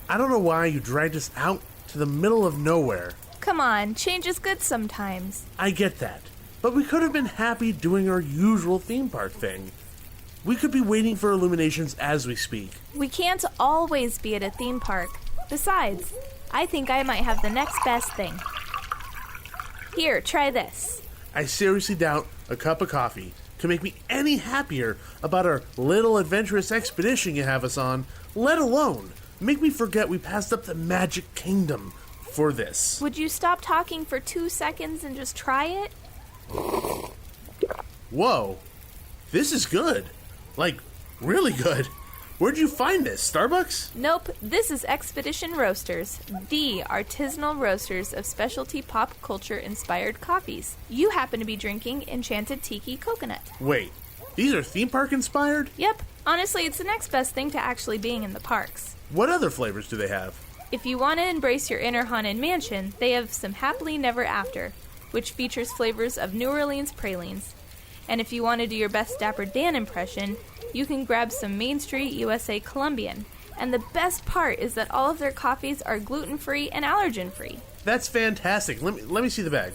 I don't know why you dragged us out to the middle of nowhere. Come on, change is good sometimes. I get that, but we could have been happy doing our usual theme park thing. We could be waiting for illuminations as we speak. We can't always be at a theme park. Besides, I think I might have the next best thing. Here, try this. I seriously doubt a cup of coffee can make me any happier about our little adventurous expedition you have us on, let alone make me forget we passed up the Magic Kingdom for this. Would you stop talking for 2 seconds and just try it? Whoa, this is good. Like, really good. Where'd you find this, Starbucks? Nope, this is Expedition Roasters, the artisanal roasters of specialty pop culture inspired coffees. You happen to be drinking Enchanted Tiki Coconut. Wait, these are theme park inspired? Yep, honestly, it's the next best thing to actually being in the parks. What other flavors do they have? If you want to embrace your inner Haunted Mansion, they have some Happily Never After, which features flavors of New Orleans pralines. And if you want to do your best Dapper Dan impression, you can grab some Main Street USA Colombian. And the best part is that all of their coffees are gluten-free and allergen-free. That's fantastic. Let me see the bag.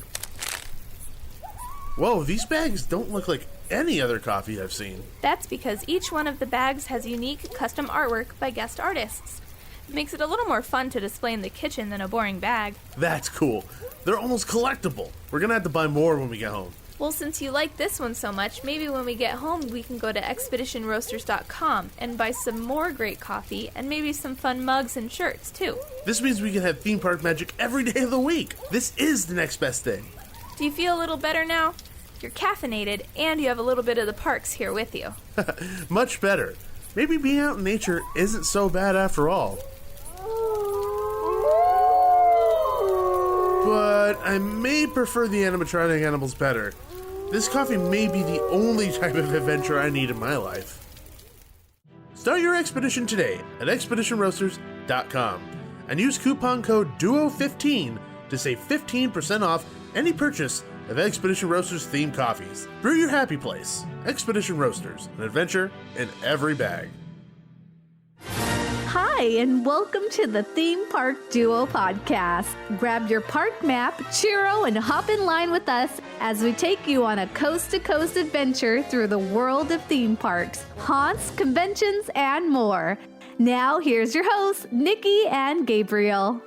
Whoa, these bags don't look like any other coffee I've seen. That's because each one of the bags has unique custom artwork by guest artists. It makes it a little more fun to display in the kitchen than a boring bag. That's cool. They're almost collectible. We're gonna have to buy more when we get home. Well, since you like this one so much, maybe when we get home we can go to expeditionroasters.com and buy some more great coffee and maybe some fun mugs and shirts, too. This means we can have theme park magic every day of the week. This is the next best thing. Do you feel a little better now? You're caffeinated and you have a little bit of the parks here with you. Much better. Maybe being out in nature isn't so bad after all. But I may prefer the animatronic animals better. This coffee may be the only type of adventure I need in my life. Start your expedition today at expeditionroasters.com and use coupon code DUO15 to save 15% off any purchase of Expedition Roasters themed coffees. Brew your happy place. Expedition Roasters, an adventure in every bag. Hi, and welcome to the Theme Park Duo podcast. Grab your park map, churro, and hop in line with us as we take you on a coast-to-coast adventure through the world of theme parks, haunts, conventions, and more. Now, here's your hosts, Nikki and Gabriel.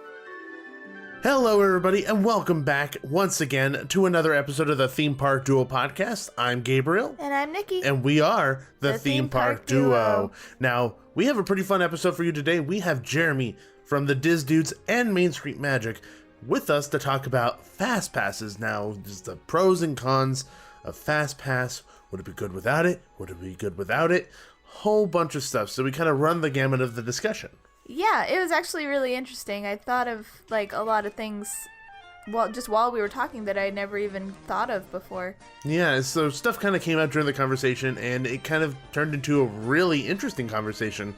Hello, everybody, and welcome back once again to another episode of the Theme Park Duo podcast. I'm Gabriel. And I'm Nikki. And we are the Theme Park Duo. Now, we have a pretty fun episode for you today. We have Jeremy from the Diz Dudes and Main Street Magic with us to talk about Fastpasses. Now, just the pros and cons of Fastpass. Would it be good without it? Would it be good without it? Whole bunch of stuff. So we kind of run the gamut of the discussion. Yeah, it was actually really interesting. I thought of like a lot of things just while we were talking that I never even thought of before. Yeah, so stuff kind of came out during the conversation and it kind of turned into a really interesting conversation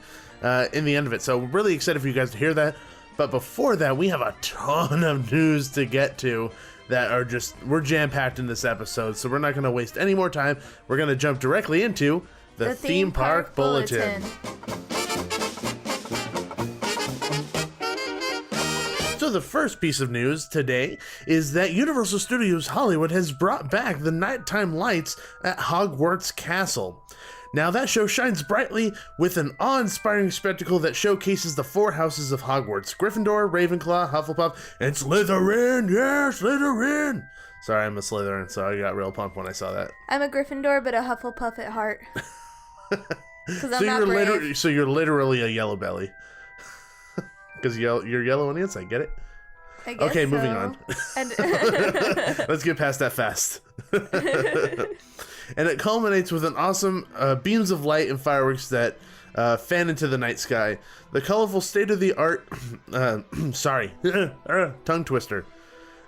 in the end of it. So we're really excited for you guys to hear that. But before that, we have a ton of news to get to that are we're jam-packed in this episode. So we're not going to waste any more time. We're going to jump directly into the Theme Park Bulletin. So the first piece of news today is that Universal Studios Hollywood has brought back the nighttime lights at Hogwarts Castle. Now that show shines brightly with an awe-inspiring spectacle that showcases the four houses of Hogwarts: Gryffindor, Ravenclaw, Hufflepuff, and Slytherin! Yeah, Slytherin! Sorry, I'm a Slytherin, so I got real pumped when I saw that. I'm a Gryffindor, but a Hufflepuff at heart. Because I'm not brave. So you're literally a yellow belly. Because you're yellow on the inside, get it? I guess okay, so. moving on. Let's get past that fast. And it culminates with an awesome beams of light and fireworks that fan into the night sky. The colorful state-of-the-art... tongue twister.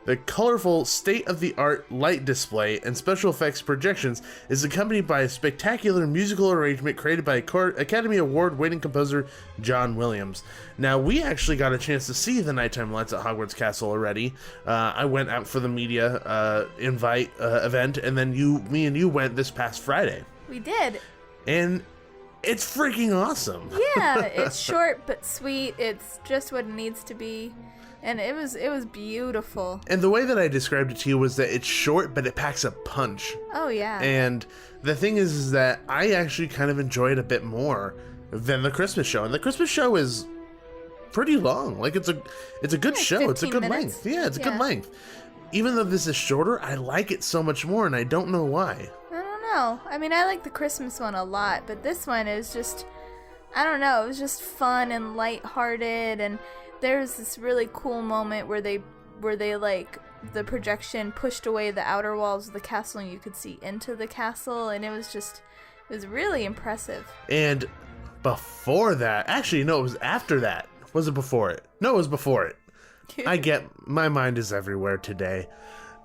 The colorful state-of-the-art light display and special effects projections is accompanied by a spectacular musical arrangement created by Academy Award-winning composer John Williams. Now, we actually got a chance to see the nighttime lights at Hogwarts Castle already. I went out for the media event, and then me and you went this past Friday. We did. And It's freaking awesome. Yeah, it's short but sweet. It's just what it needs to be. And it was beautiful. And the way that I described it to you was that it's short, but it packs a punch. Oh, yeah. And the thing is that I actually kind of enjoy it a bit more than the Christmas show. And the Christmas show is pretty long. Like, it's a good show. It's a good length. Yeah, it's a good length. Even though this is shorter, I like it so much more, and I don't know why. I don't know. I mean, I like the Christmas one a lot, but this one is just, I don't know, it was just fun and lighthearted, and there's this really cool moment where they like, the projection pushed away the outer walls of the castle and you could see into the castle, and it was really impressive. And before that, actually, no, it was after that. Was it before it? No, it was before it. My mind is everywhere today.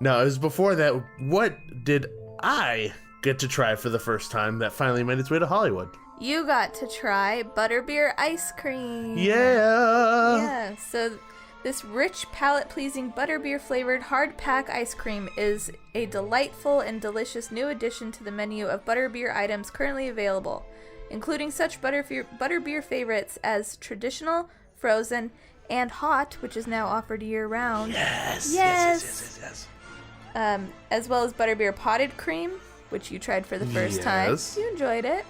No, it was before that. What did I get to try for the first time that finally made its way to Hollywood? You got to try butterbeer ice cream. Yeah. Yeah, so this rich, palate-pleasing butterbeer-flavored hard-pack ice cream is a delightful and delicious new addition to the menu of butterbeer items currently available, including such butterbeer favorites as traditional, frozen, and hot, which is now offered year-round. Yes. As well as butterbeer potted cream, which you tried for the first time. You enjoyed it.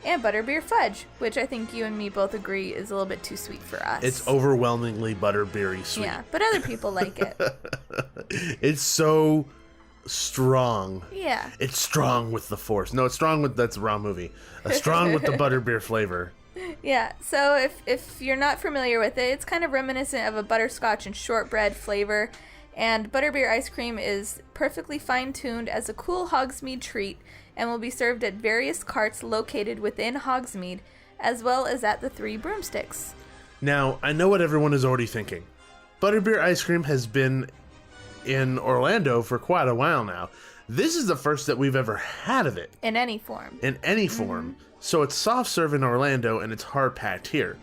And butterbeer fudge, which I think you and me both agree is a little bit too sweet for us. It's overwhelmingly butterbeery sweet. Yeah, but other people like it. It's so strong. Yeah. It's strong with the force. No, it's strong with, that's the wrong movie. Strong with the butterbeer flavor. Yeah, so if you're not familiar with it, it's kind of reminiscent of a butterscotch and shortbread flavor. And butterbeer ice cream is perfectly fine-tuned as a cool Hogsmeade treat and will be served at various carts located within Hogsmeade, as well as at the Three Broomsticks. Now, I know what everyone is already thinking. Butterbeer ice cream has been in Orlando for quite a while now. This is the first that we've ever had of it. In any form. In any form. So it's soft serve in Orlando and it's hard packed here.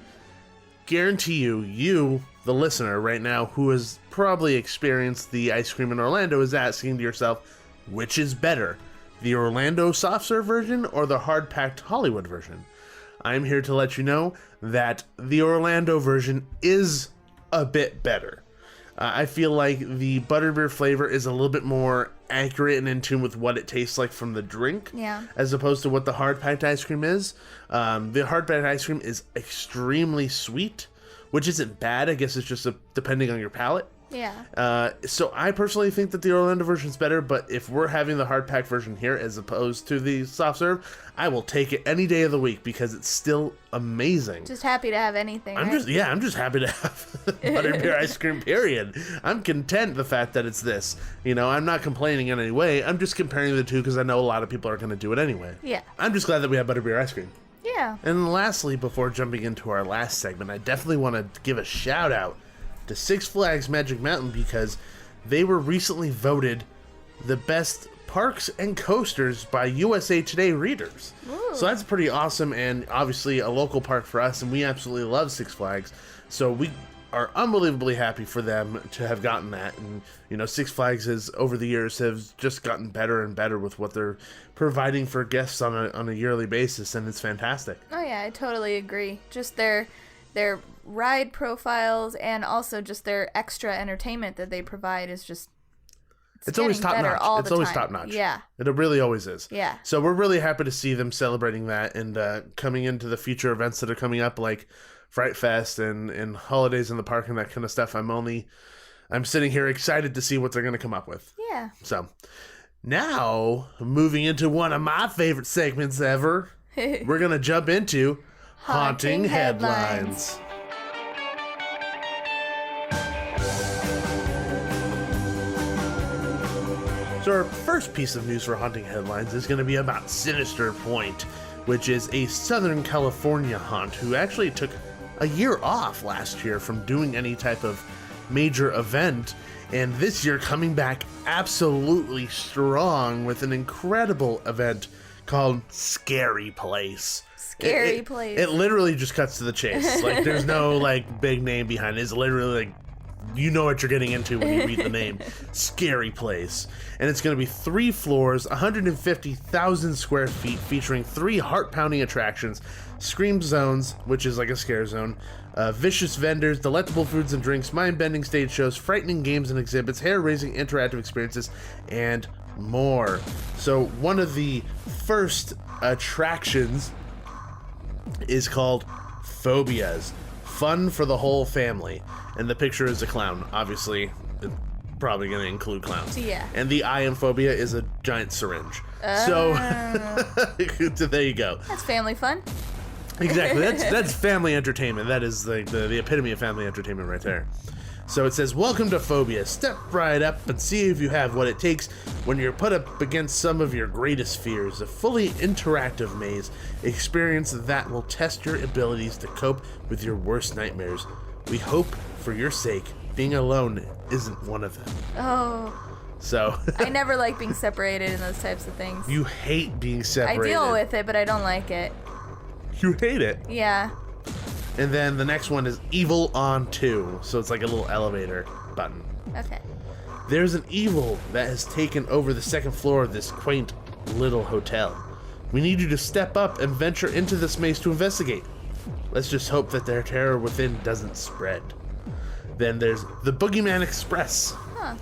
Guarantee you, the listener right now, who has probably experienced the ice cream in Orlando, is asking to yourself, which is better? The Orlando soft serve version or the hard packed Hollywood version? I'm here to let you know that the Orlando version is a bit better. I feel like the butterbeer flavor is a little bit more accurate and in tune with what it tastes like from the drink, as opposed to what the hard packed ice cream is. The hard packed ice cream is extremely sweet, which isn't bad. I guess it's just depending on your palate. Yeah. So I personally think that the Orlando version is better, but if we're having the hard pack version here as opposed to the soft serve, I will take it any day of the week because it's still amazing. Just happy to have anything. I'm just happy to have butterbeer ice cream, period. I'm content the fact that it's this. You know, I'm not complaining in any way. I'm just comparing the two because I know a lot of people are going to do it anyway. Yeah. I'm just glad that we have butterbeer ice cream. Yeah. And lastly, before jumping into our last segment, I definitely want to give a shout out to Six Flags Magic Mountain because they were recently voted the best parks and coasters by USA Today readers. Ooh. So that's pretty awesome, and obviously a local park for us, and we absolutely love Six Flags. So we are unbelievably happy for them to have gotten that. And you know, Six Flags has over the years have just gotten better and better with what they're providing for guests on a yearly basis, and it's fantastic. Oh yeah, I totally agree. Just their ride profiles and also just their extra entertainment that they provide is just it's always top notch. It's always top notch. Yeah. It really always is. Yeah. So we're really happy to see them celebrating that and coming into the future events that are coming up like Fright Fest and holidays in the park and that kind of stuff. I'm sitting here excited to see what they're going to come up with. Yeah. So now moving into one of my favorite segments ever, we're going to jump into Haunting Headlines. So our first piece of news for Haunting Headlines is going to be about Sinister Point, which is a Southern California haunt who actually took a year off last year from doing any type of major event, and this year coming back absolutely strong with an incredible event called Scary Place. Scary Place. It literally just cuts to the chase. Like, there's no, like, big name behind it. It's literally, like, you know what you're getting into when you read the name. Scary Place. And it's going to be 3 floors, 150,000 square feet, featuring 3 heart-pounding attractions, Scream Zones, which is like a scare zone, vicious vendors, delectable foods and drinks, mind-bending stage shows, frightening games and exhibits, hair-raising interactive experiences, and more. So one of the first attractions is called Phobias. Fun for the whole family. And the picture is a clown. Obviously, it's probably going to include clowns. Yeah. And the I am phobia is a giant syringe. So, there you go. That's family fun. Exactly. That's family entertainment. That is like the epitome of family entertainment right there. So it says, welcome to Phobia. Step right up and see if you have what it takes when you're put up against some of your greatest fears. A fully interactive maze experience that will test your abilities to cope with your worst nightmares. We hope, for your sake, being alone isn't one of them. Oh. So. I never like being separated in those types of things. You hate being separated. I deal with it, but I don't like it. You hate it? Yeah. And then the next one is Evil on 2. So it's like a little elevator button. Okay. There's an evil that has taken over the second floor of this quaint little hotel. We need you to step up and venture into this maze to investigate. Let's just hope that their terror within doesn't spread. Then there's the Boogeyman Express. Huh.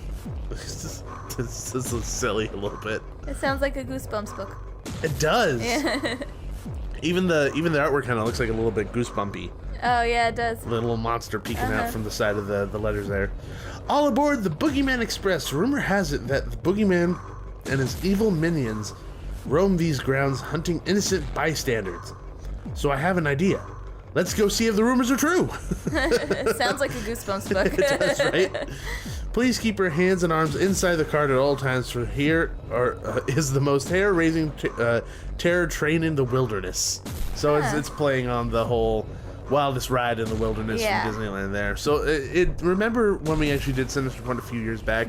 This is silly a little bit. It sounds like a Goosebumps book. It does. Yeah. Even the artwork kind of looks like a little bit goosebumpy. Oh, yeah, it does. The little monster peeking out from the side of the letters there. All aboard the Boogeyman Express. Rumor has it that the Boogeyman and his evil minions roam these grounds hunting innocent bystanders. So I have an idea. Let's go see if the rumors are true. It sounds like a Goosebumps book. It does, right? Please keep your hands and arms inside the cart at all times, for here is the most hair-raising terror train in the wilderness. So it's playing on the whole wildest ride in the wilderness from Disneyland there. So remember when we actually did Sinister Point a few years back?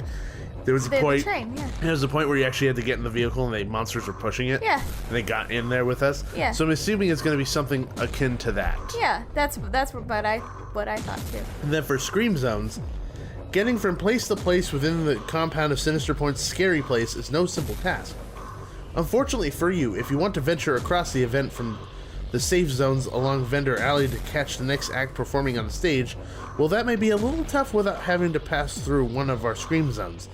There was a point. There was a point where you actually had to get in the vehicle and the monsters were pushing it. Yeah. And they got in there with us. Yeah. So I'm assuming it's going to be something akin to that. Yeah, that's what I thought too. And then for Scream Zones, getting from place to place within the compound of Sinister Pointes' Scary Place is no simple task. Unfortunately for you, if you want to venture across the event from the safe zones along Vendor Alley to catch the next act performing on the stage, well, that may be a little tough without having to pass through one of our Scream Zones.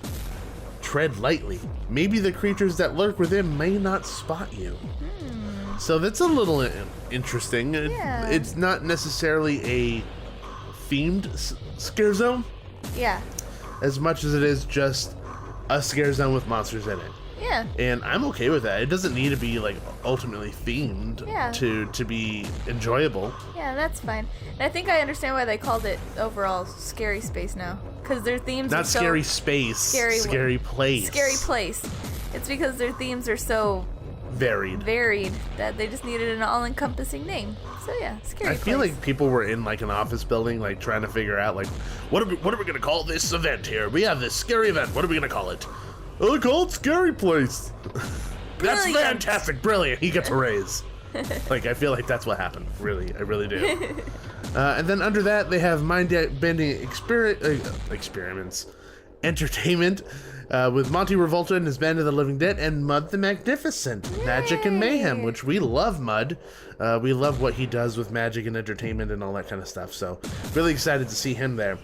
Tread lightly. Maybe the creatures that lurk within may not spot you. So that's a little interesting. It's not necessarily a themed scare zone. Yeah. As much as it is just a scare zone with monsters in it. Yeah. And I'm okay with that. It doesn't need to be like ultimately themed to be enjoyable. Yeah, that's fine. And I think I understand why they called it overall Scary Space now. Because their themes Not are so... Scary Space. Scary Place. Scary Place. It's because their themes are so... varied that they just needed an all-encompassing name. So yeah, Scary Place. I feel like people were in like an office building like trying to figure out like what are we going to call this event here? We have this scary event. What are we going to call it? Oh, call it Scary Place. That's fantastic. Brilliant. He gets a raise. Like, I feel like that's what happened. Really. I really do. And then under that, they have mind-bending experiments. Entertainment with Monty Revolta and his Band of the Living Dead and Mud the Magnificent. Yay. Magic and Mayhem, which we love Mud. We love what he does with magic and entertainment and all that kind of stuff. So really excited to see him there.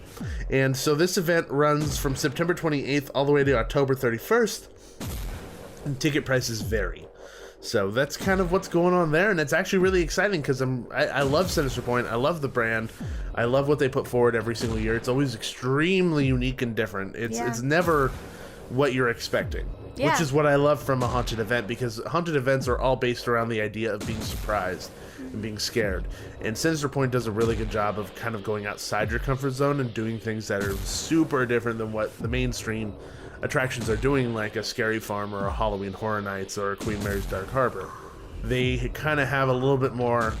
And so this event runs from September 28th all the way to October 31st. And ticket prices vary. So that's kind of what's going on there, and it's actually really exciting because I love Sinister Point. I love the brand. I love what they put forward every single year. It's always extremely unique and different. It's never what you're expecting, which is what I love from a haunted event, because haunted events are all based around the idea of being surprised and being scared. And Sinister Point does a really good job of kind of going outside your comfort zone and doing things that are super different than what the mainstream attractions are doing, like a Scary Farm or a Halloween Horror Nights or a Queen Mary's Dark Harbor. They kind of have a little bit more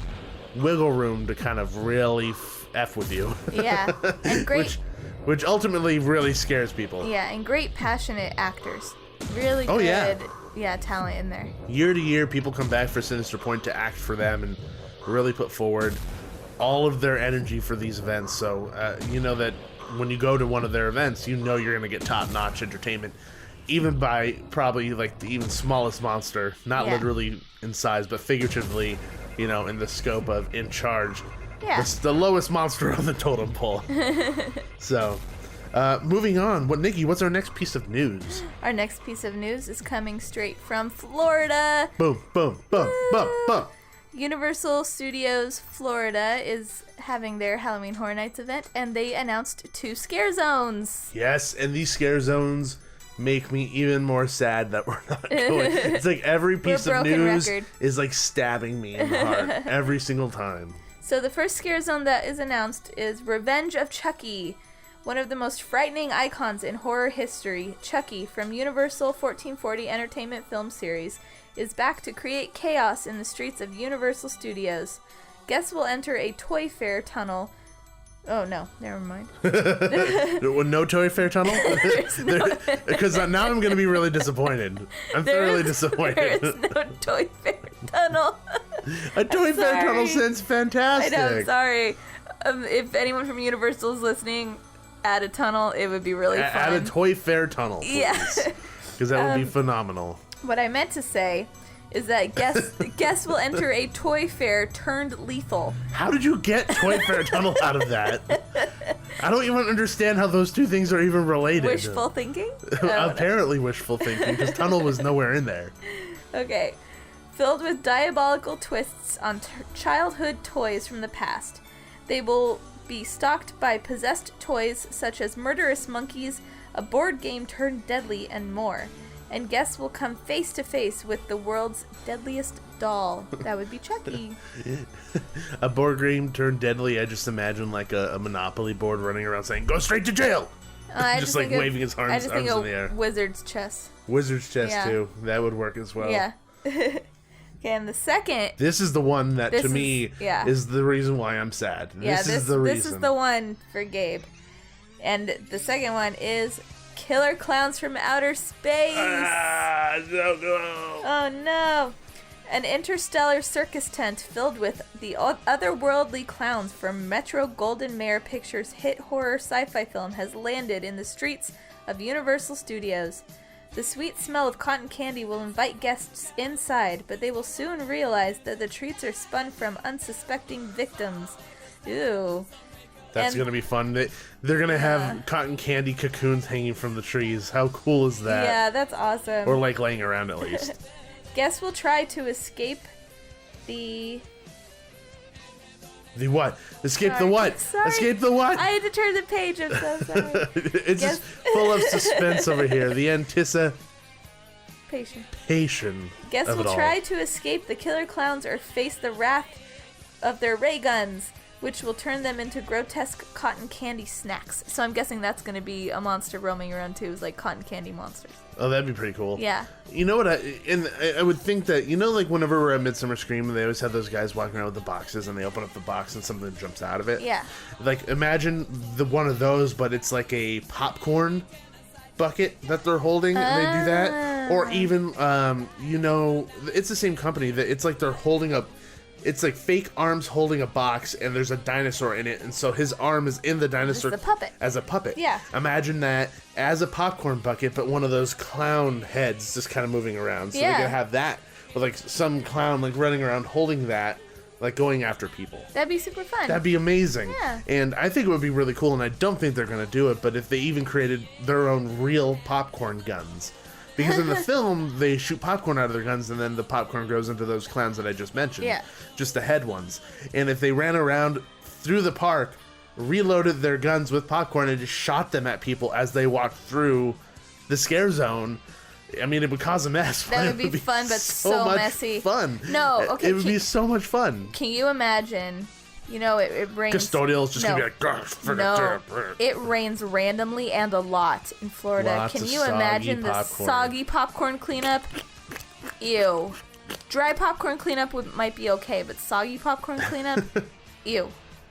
wiggle room to kind of really F with you. Yeah, and great... which ultimately really scares people. Yeah, and great passionate actors. Really good talent in there. Year to year, people come back for Sinister Point to act for them and really put forward all of their energy for these events. So, you know that when you go to one of their events, you know you're going to get top-notch entertainment, even by probably like the even smallest monster, not literally in size, but figuratively, you know, in the scope of in charge. Yeah. It's the lowest monster on the totem pole. So, moving on. Nikki, what's our next piece of news? Our next piece of news is coming straight from Florida. Boom, boom, boom, boom, boom. Universal Studios Florida is having their Halloween Horror Nights event, and they announced 2 scare zones. Yes, and these scare zones make me even more sad that we're not going. It's like every piece of news is like stabbing me in the heart every single time. So the first scare zone that is announced is Revenge of Chucky. One of the most frightening icons in horror history, Chucky from Universal 1440 Entertainment Film Series, is back to create chaos in the streets of Universal Studios. Guests will enter a Toy Fair tunnel. Oh, no. Never mind. No Toy Fair tunnel? Because now I'm going to be really disappointed. I'm thoroughly disappointed. There is no Toy Fair tunnel. A Toy Fair tunnel sounds fantastic. I know, I'm sorry. If anyone from Universal is listening, add a tunnel. It would be really fun. Add a Toy Fair tunnel, please. Yeah. Because that would be phenomenal. What I meant to say is that guests will enter a Toy Fair turned lethal. How did you get Toy Fair tunnel out of that? I don't even understand how those two things are even related. Wishful thinking? Apparently wishful thinking, because tunnel was nowhere in there. Okay. Filled with diabolical twists on childhood toys from the past. They will be stocked by possessed toys such as murderous monkeys, a board game turned deadly, and more. And guests will come face to face with the world's deadliest doll. That would be Chucky. A board game turned deadly. I just imagine like a Monopoly board running around saying, "Go straight to jail!" Just like waving his arms in the air. Wizard's chess. Wizard's chess, too. That would work as well. Yeah. Okay, and the second... This is the one that, to me, is the reason why I'm sad. This is the reason. This is the one for Gabe. And the second one is Killer Clowns from Outer Space. No. Oh, no. An interstellar circus tent filled with the otherworldly clowns from Metro-Goldwyn-Mayer Pictures' hit horror sci-fi film has landed in the streets of Universal Studios. The sweet smell of cotton candy will invite guests inside, but they will soon realize that the treats are spun from unsuspecting victims. Ew. That's going to be fun. They're going to have cotton candy cocoons hanging from the trees. How cool is that? Yeah, that's awesome. Or like laying around at least. Guests will try to escape the... The what? Escape the what? Sorry. Escape the what? I had to turn the page. I'm so sorry. It's just full of suspense over here. The anticipation. Guests will try to escape the killer clowns or face the wrath of their ray guns, which will turn them into grotesque cotton candy snacks. So I'm guessing that's going to be a monster roaming around too, is like cotton candy monsters. Oh, that'd be pretty cool. Yeah. You know what? I would think that, you know, like whenever we're at Midsummer Scream, they always have those guys walking around with the boxes, and they open up the box and something jumps out of it. Yeah. Like, imagine one of those, but it's like a popcorn bucket that they're holding, and they do that. Or even, you know, it's the same company that it's like they're holding up. It's like fake arms holding a box, and there's a dinosaur in it, and so his arm is in the dinosaur as a puppet. Yeah. Imagine that as a popcorn bucket, but one of those clown heads just kind of moving around. So they can have that with like some clown like running around holding that, like going after people. That'd be super fun. That'd be amazing. Yeah. And I think it would be really cool, and I don't think they're going to do it, but if they even created their own real popcorn guns. Because in the film, they shoot popcorn out of their guns, and then the popcorn goes into those clowns that I just mentioned. Yeah. Just the head ones. And if they ran around through the park, reloaded their guns with popcorn, and just shot them at people as they walked through the scare zone, I mean, it would cause a mess. That would be fun, but so much messy. Fun. No, okay. It would be so much fun. Can you imagine... You know, it rains... Custodial's just going to be like... No, it rains randomly and a lot in Florida. Lots Can of you imagine the popcorn. soggy popcorn cleanup? Ew. Dry popcorn cleanup might be okay, but soggy popcorn cleanup? Ew.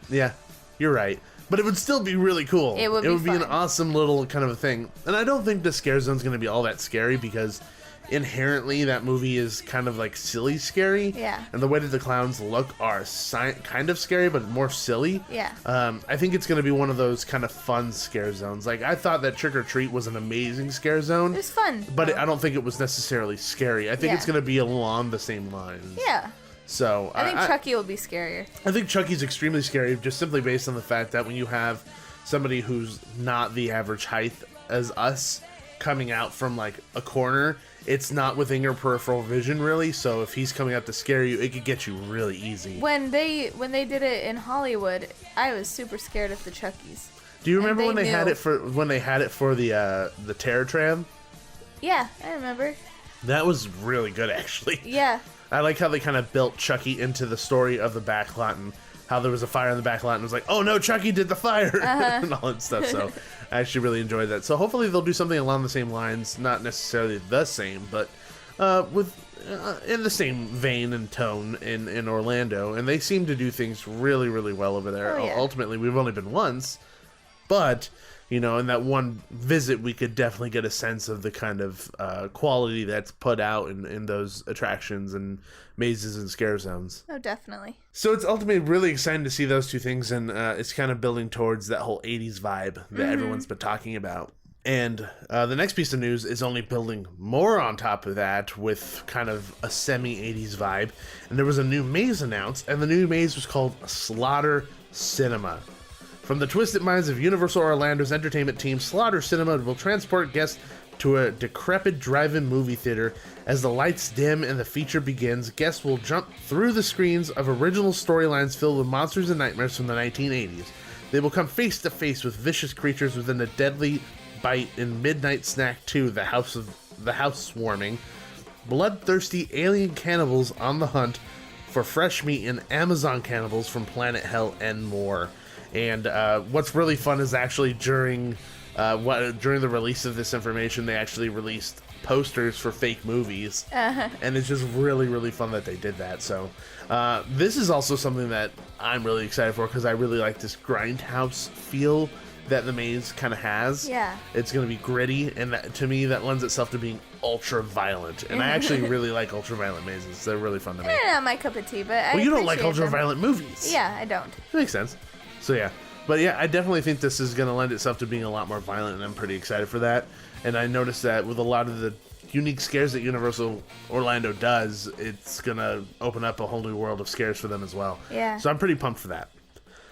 Yeah, you're right. But it would still be really cool. It would be an fun. awesome little kind of a thing. And I don't think the scare zone's going to be all that scary because inherently that movie is kind of like silly scary. Yeah. And the way that the clowns look are kind of scary, but more silly. Yeah. I think it's going to be one of those kind of fun scare zones. Like, I thought that Trick or Treat was an amazing scare zone. It was fun. But I don't think it was necessarily scary. I think Yeah. it's going to be along the same lines. Yeah. So I think Chucky will be scarier. I think Chucky's extremely scary, just simply based on the fact that when you have somebody who's not the average height as us coming out from like a corner, it's not within your peripheral vision really. So if he's coming up to scare you, it could get you really easy. When they did it in Hollywood, I was super scared of the Chuckies. Do you remember they when they had knew. it for the Terror Tram? Yeah, I remember. That was really good, actually. Yeah. I like how they kind of built Chucky into the story of the back lot and how there was a fire in the back lot and it was like, oh no, Chucky did the fire and all that stuff. So I actually really enjoyed that. So hopefully they'll do something along the same lines, not necessarily the same, but in the same vein and tone in Orlando. And they seem to do things really, really well over there. Oh, yeah. Ultimately, we've only been once, but in that one visit, we could definitely get a sense of the kind of quality that's put out in those attractions and mazes and scare zones. Oh, definitely. So it's ultimately really exciting to see those two things, and it's kind of building towards that whole 80s vibe that everyone's been talking about. And the next piece of news is only building more on top of that with kind of a semi-80s vibe. And there was a new maze announced, and the new maze was called Slaughter Cinema. From the twisted minds of Universal Orlando's entertainment team, Slaughter Cinema will transport guests to a decrepit drive-in movie theater. As the lights dim and the feature begins, guests will jump through the screens of original storylines filled with monsters and nightmares from the 1980s. They will come face to face with vicious creatures within a deadly bite in Midnight Snack 2, the house swarming, bloodthirsty alien cannibals on the hunt for fresh meat, and Amazon cannibals from Planet Hell, and more. And what's really fun is actually during the release of this information, they actually released posters for fake movies, and it's just really, really fun that they did that. So this is also something that I'm really excited for because I really like this grindhouse feel that the maze kind of has. Yeah. It's going to be gritty, and to me, that lends itself to being ultra violent. And I actually really like ultra violent mazes. They're really fun to make. Not my cup of tea, but I Well, you don't like appreciate ultra them. violent movies. Yeah, I don't. That makes sense. So yeah. But yeah, I definitely think this is going to lend itself to being a lot more violent, and I'm pretty excited for that. And I noticed that with a lot of the unique scares that Universal Orlando does, it's going to open up a whole new world of scares for them as well. Yeah. So I'm pretty pumped for that.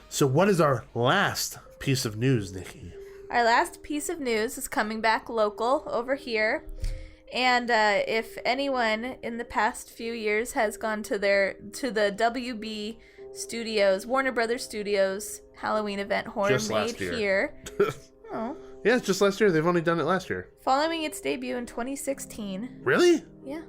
So what is our last piece of news, Nikki? Our last piece of news is coming back local over here. And if anyone in the past few years has gone to the WB Studios, Warner Brothers Studios Halloween event, Horror Just Made last year. Here. Oh. Yeah, it's just last year. They've only done it last year. Following its debut in 2016. Really? Yeah.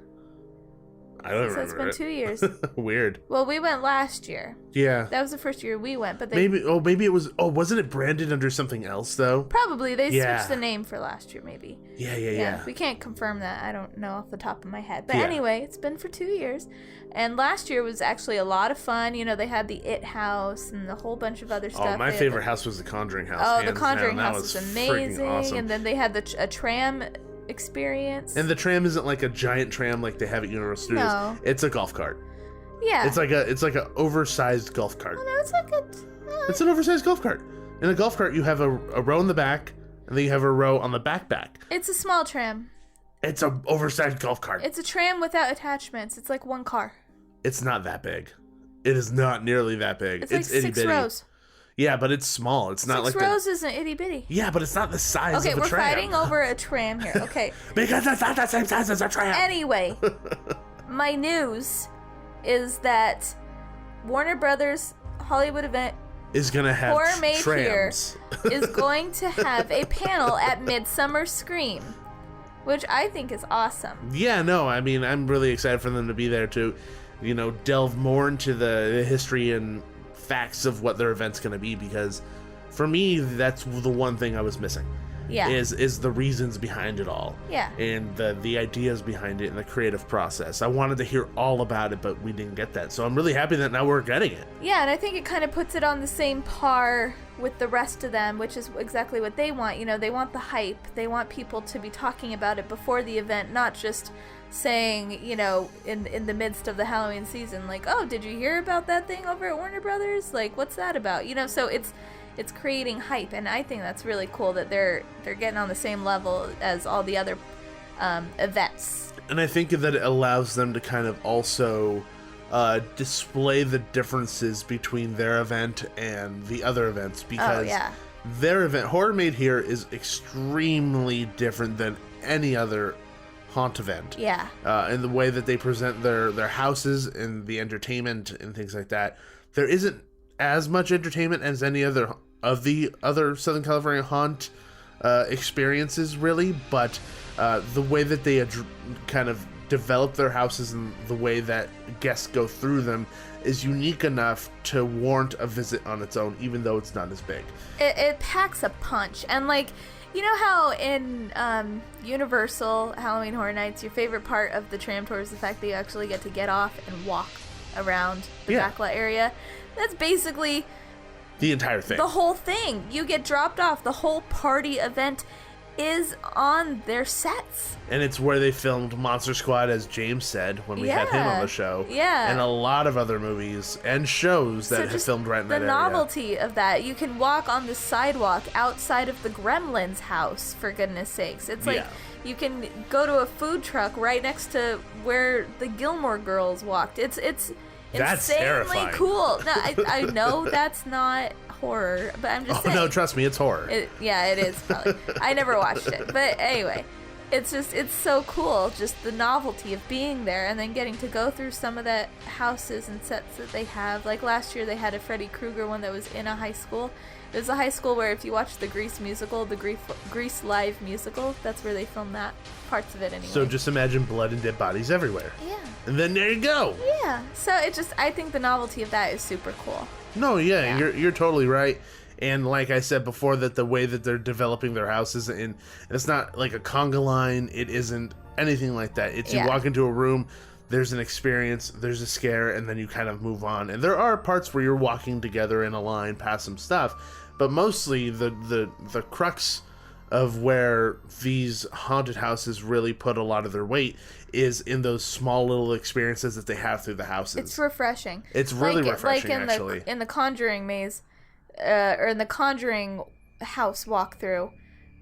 I don't So it's remember been 2 years. Weird. Well, we went last year. Yeah. That was the first year we went, but they Maybe it was. Oh, wasn't it branded under something else though? probably they Yeah. switched the name for last year, maybe. Yeah. We can't confirm that. I don't know off the top of my head. But Yeah. anyway, it's been for 2 years. And last year was actually a lot of fun. You know, they had the It House and a whole bunch of other stuff. Oh, my They had favorite house was the Conjuring house. Oh, the hands Conjuring down. That House was freaking amazing. awesome. And then they had a tram experience. And the tram isn't like a giant tram like they have at Universal Studios. No. It's a golf cart. yeah. It's like a oversized golf cart. no, it's like It's an oversized golf cart. In a golf cart, you have a row in the back, and then you have a row on the back. it's a small tram. It's an oversized golf cart. It's a tram without attachments. It's like one car. It's not that big. It is not nearly that big. It's like itty 6 bitty. rows. Yeah, but it's small. It's not 6 like rows isn't itty bitty. Yeah, but it's not the size Okay, of a we're tram. fighting over a tram here. Okay. Because it's not the same size as a tram. Anyway, my news is that Warner Brothers Hollywood event Is gonna have Horror Made trams. Here is going to have a panel at Midsummer Scream, which I think is awesome. Yeah, no, I mean, I'm really excited for them to be there to, delve more into the history and facts of what their event's going to be, because for me, that's the one thing I was missing. Yeah. is the reasons behind it all. Yeah. And the ideas behind it and the creative process. I wanted to hear all about it, but we didn't get that. So I'm really happy that now we're getting it. Yeah, and I think it kind of puts it on the same par with the rest of them, which is exactly what they want. You know, they want the hype. They want people to be talking about it before the event, not just saying, you know, in the midst of the Halloween season, like, oh, did you hear about that thing over at Warner Brothers? Like, what's that about? You know, so it's creating hype, and I think that's really cool that they're getting on the same level as all the other events. And I think that it allows them to kind of also display the differences between their event and the other events, because their event, Horror Made Here, is extremely different than any other haunt event. Yeah. In the way that they present their houses and the entertainment and things like that. There isn't as much entertainment as any other of the other Southern California haunt experiences, really, but the way that they kind of develop their houses and the way that guests go through them is unique enough to warrant a visit on its own, even though it's not as big. It packs a punch, and like, you know how in Universal Halloween Horror Nights, your favorite part of the tram tour is the fact that you actually get to get off and walk around the backlot area? That's basically the entire thing. The whole thing. You get dropped off. The whole party event is on their sets. And it's where they filmed Monster Squad, as James said when we had him on the show. Yeah. And a lot of other movies and shows that have filmed right in that area. The novelty of that. You can walk on the sidewalk outside of the Gremlins house, for goodness sakes. It's like you can go to a food truck right next to where the Gilmore Girls walked. It's that's insanely terrifying. Cool. No, I know that's not horror, but I'm just saying. No, trust me, it's horror. It is probably. I never watched it, but anyway, it's so cool, just the novelty of being there and then getting to go through some of the houses and sets that they have. Like last year, they had a Freddy Krueger one that was in a high school. It was a high school where if you watch the Grease musical, the Grease live musical, that's where they filmed that, parts of it anyway. So just imagine blood and dead bodies everywhere. Yeah. And then there you go. Yeah. So I think the novelty of that is super cool. No, you're totally right. And like I said before, that the way that they're developing their houses, and it's not like a conga line, it isn't anything like that. It's you walk into a room, there's an experience, there's a scare, and then you kind of move on. And there are parts where you're walking together in a line past some stuff, but mostly the crux of where these haunted houses really put a lot of their weight is in those small little experiences that they have through the houses. It's refreshing. It's really refreshing, actually. In the Conjuring maze, or in the Conjuring house walkthrough,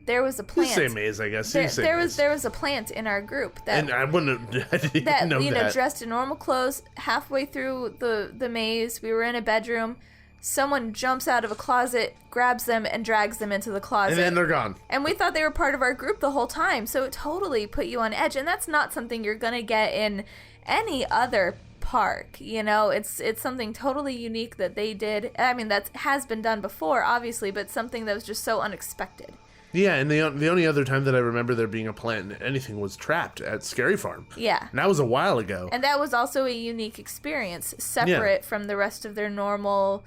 there was a plant. You say maze, I guess. There was a plant in our group that, and I didn't know that. Dressed in normal clothes. Halfway through the maze, we were in a bedroom. Someone jumps out of a closet, grabs them, and drags them into the closet. And then they're gone. And we thought they were part of our group the whole time, so it totally put you on edge. And that's not something you're going to get in any other park, you know? It's something totally unique that they did. I mean, that has been done before, obviously, but something that was just so unexpected. Yeah, and the only other time that I remember there being a plant in anything was Trapped at Scary Farm. Yeah. And that was a while ago. And that was also a unique experience, separate from the rest of their normal,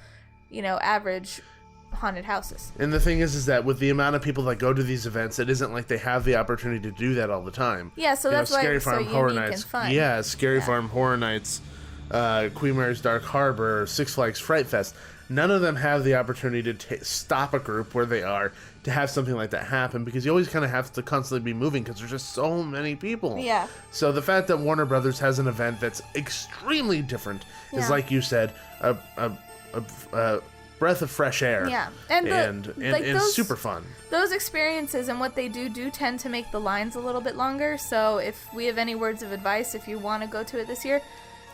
average haunted houses. And the thing is that with the amount of people that go to these events, it isn't like they have the opportunity to do that all the time. Yeah, so that's why Scary it's Farm so Horror unique Nights. and fun. Yeah, Scary Farm Horror Nights, Queen Mary's Dark Harbor, Six Flags Fright Fest. None of them have the opportunity to stop a group where they are to have something like that happen, because you always kind of have to constantly be moving because there's just so many people. Yeah. So the fact that Warner Brothers has an event that's extremely different is, like you said, a breath of fresh air. Yeah. And super fun. Those experiences and what they do tend to make the lines a little bit longer. So if we have any words of advice, if you want to go to it this year,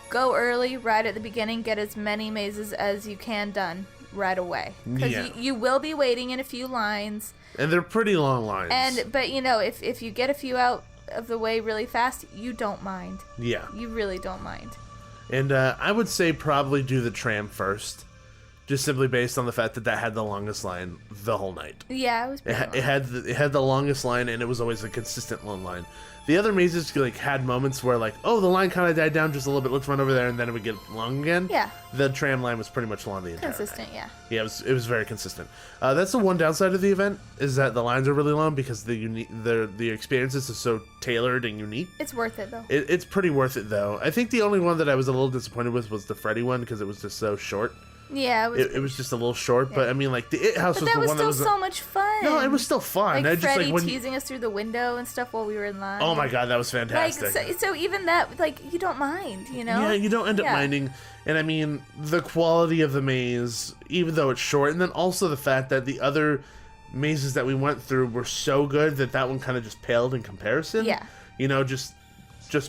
go early, right at the beginning, get as many mazes as you can done right away. Because you will be waiting in a few lines. And they're pretty long lines. But if you get a few out of the way really fast, you don't mind. Yeah. You really don't mind. And I would say probably do the tram first. just simply based on the fact that had the longest line the whole night. Yeah, it was pretty long. It had the longest line, and it was always a consistent long line. The other mazes like had moments where like, oh, the line kind of died down just a little bit. Let's run over there, and then it would get long again. Yeah. The tram line was pretty much long the entire Consistent, night. yeah. Yeah, it was very consistent. That's the one downside of the event is that the lines are really long because the experiences are so tailored and unique. It's worth it though. It's pretty worth it though. I think the only one that I was a little disappointed with was the Freddy one because it was just so short. Yeah, it was just a little short, but I mean, like the It House but was that the one that was so much fun. No, it was still fun. Like Freddy just, like, teasing us through the window and stuff while we were in line. Oh my god, that was fantastic. Like so even that, like, you don't mind, you know? Yeah, you don't end up minding. And I mean, the quality of the maze, even though it's short, and then also the fact that the other mazes that we went through were so good that one kind of just paled in comparison. Yeah. You know, just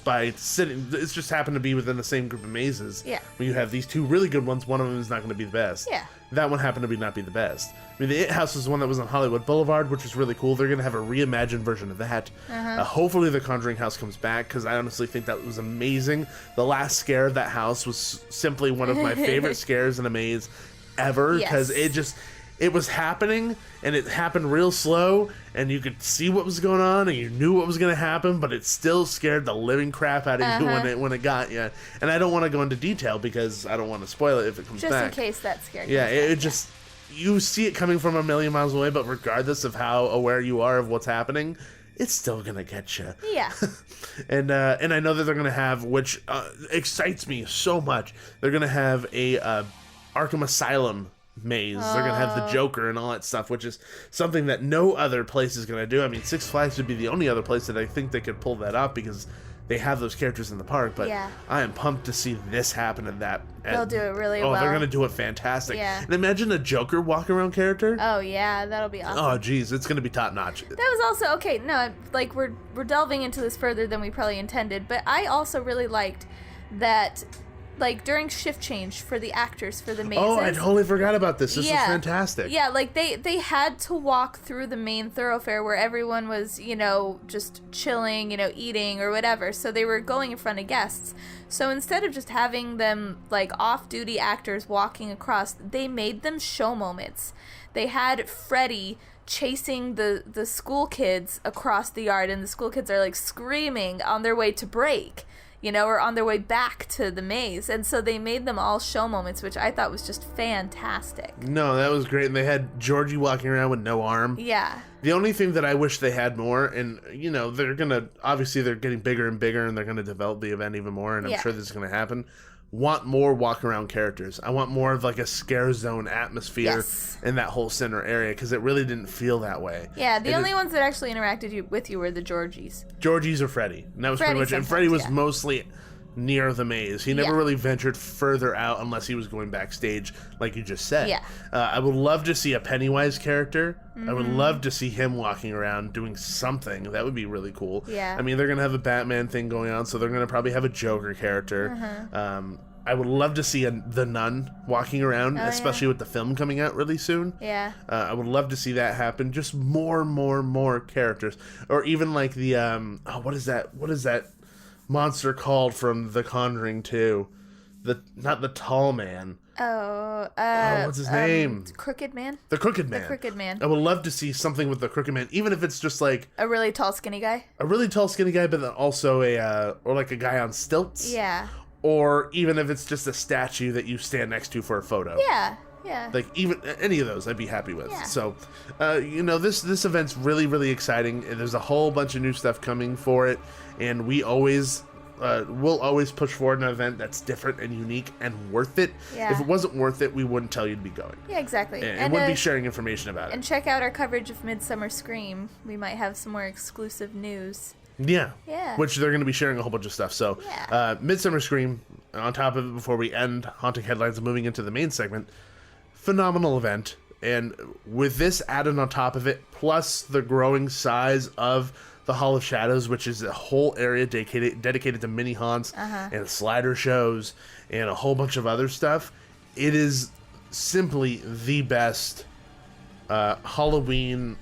by sitting, it's just happened to be within the same group of mazes. Yeah. When you have these two really good ones, one of them is not going to be the best. Yeah. That one happened to not be the best. I mean, the It House was the one that was on Hollywood Boulevard, which was really cool. They're going to have a reimagined version of that. Hopefully the Conjuring house comes back, because I honestly think that was amazing. The last scare of that house was simply one of my favorite scares in a maze ever, because it was happening, and it happened real slow, and you could see what was going on, and you knew what was going to happen, but it still scared the living crap out of you when it got you. And I don't want to go into detail because I don't want to spoil it if it comes just back. Just in case that scared you. Yeah, it just... You see it coming from a million miles away, but regardless of how aware you are of what's happening, it's still going to get you. Yeah. And I know that they're going to have, which excites me so much, they're going to have a Arkham Asylum maze. They're gonna have the Joker and all that stuff, which is something that no other place is gonna do. I mean, Six Flags would be the only other place that I think they could pull that off because they have those characters in the park. But I am pumped to see this happen in that. They'll do it really well. Oh, they're gonna do it fantastic. Yeah. And imagine a Joker walk around character. Oh yeah, that'll be awesome. Oh geez, it's gonna be top notch. That was also okay. No, like we're delving into this further than we probably intended, but I also really liked that. Like, during shift change for the actors for the mazes. Oh, I totally forgot about this. This was fantastic. Yeah, like, they had to walk through the main thoroughfare where everyone was, you know, just chilling, you know, eating or whatever. So they were going in front of guests. So instead of just having them, like, off-duty actors walking across, they made them show moments. They had Freddy chasing the school kids across the yard, and the school kids are, like, screaming on their way to break. You know, or on their way back to the maze. And so they made them all show moments, which I thought was just fantastic. No, that was great. And they had Georgie walking around with no arm. Yeah. The only thing that I wish they had more, and, you know, they're getting bigger and bigger, and they're going to develop the event even more, and I'm sure this is going to happen. Want more walk-around characters. I want more of, like, a scare zone atmosphere in that whole center area, because it really didn't feel that way. Yeah, the only ones that actually interacted with you were the Georgies. Georgies or Freddy. And that was pretty much it. And Freddy was mostly near the maze. He never really ventured further out unless he was going backstage, like you just said. Yeah. I would love to see a Pennywise character. I would love to see him walking around doing something. That would be really cool. Yeah. I mean, they're going to have a Batman thing going on, so they're going to probably have a Joker character. I would love to see the Nun walking around, especially with the film coming out really soon. Yeah. I would love to see that happen. Just more characters. Or even like the, what is that monster called from The Conjuring 2? Not the Tall Man. What's his name? Crooked Man? The Crooked Man. The Crooked Man. I would love to see something with the Crooked Man, even if it's just like a really tall, skinny guy. A really tall, skinny guy, but then also or like a guy on stilts. Yeah. Or even if it's just a statue that you stand next to for a photo. Yeah. Yeah. Like, even any of those I'd be happy with. Yeah. So, you know, this event's really, really exciting. And there's a whole bunch of new stuff coming for it. And we'll always push forward an event that's different and unique and worth it. Yeah. If it wasn't worth it, we wouldn't tell you to be going. Yeah, exactly. And wouldn't be sharing information about it. And check out our coverage of Midsummer Scream. We might have some more exclusive news. Yeah. Yeah. Which they're going to be sharing a whole bunch of stuff. So, Midsummer Scream, on top of it, before we end Haunting Headlines and moving into the main segment, phenomenal event. And with this added on top of it, plus the growing size of the Hall of Shadows, which is a whole area dedicated to mini haunts and slider shows and a whole bunch of other stuff, it is simply the best Halloween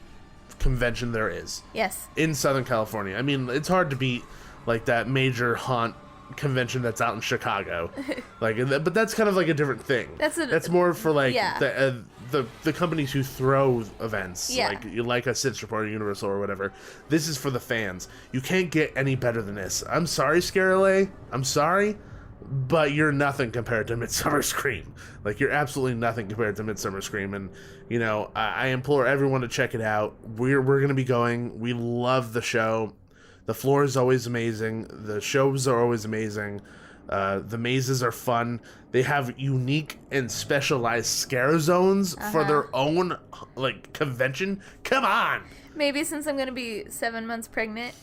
convention there is. Yes. In Southern California. I mean, it's hard to beat like that major haunt convention that's out in Chicago. But that's kind of like a different thing. That's more for like the companies who throw events, like a Sinister Pointes or Universal or whatever. This is for the fans. You can't get any better than this. I'm sorry, Scarlet. I'm sorry, but you're nothing compared to Midsummer Scream. Like, you're absolutely nothing compared to Midsummer Scream. And, you know, I implore everyone to check it out. We're going to be going. We love the show. The floor is always amazing. The shows are always amazing. The mazes are fun. They have unique and specialized scare zones for their own, like, convention. Come on! Maybe since I'm going to be 7 months pregnant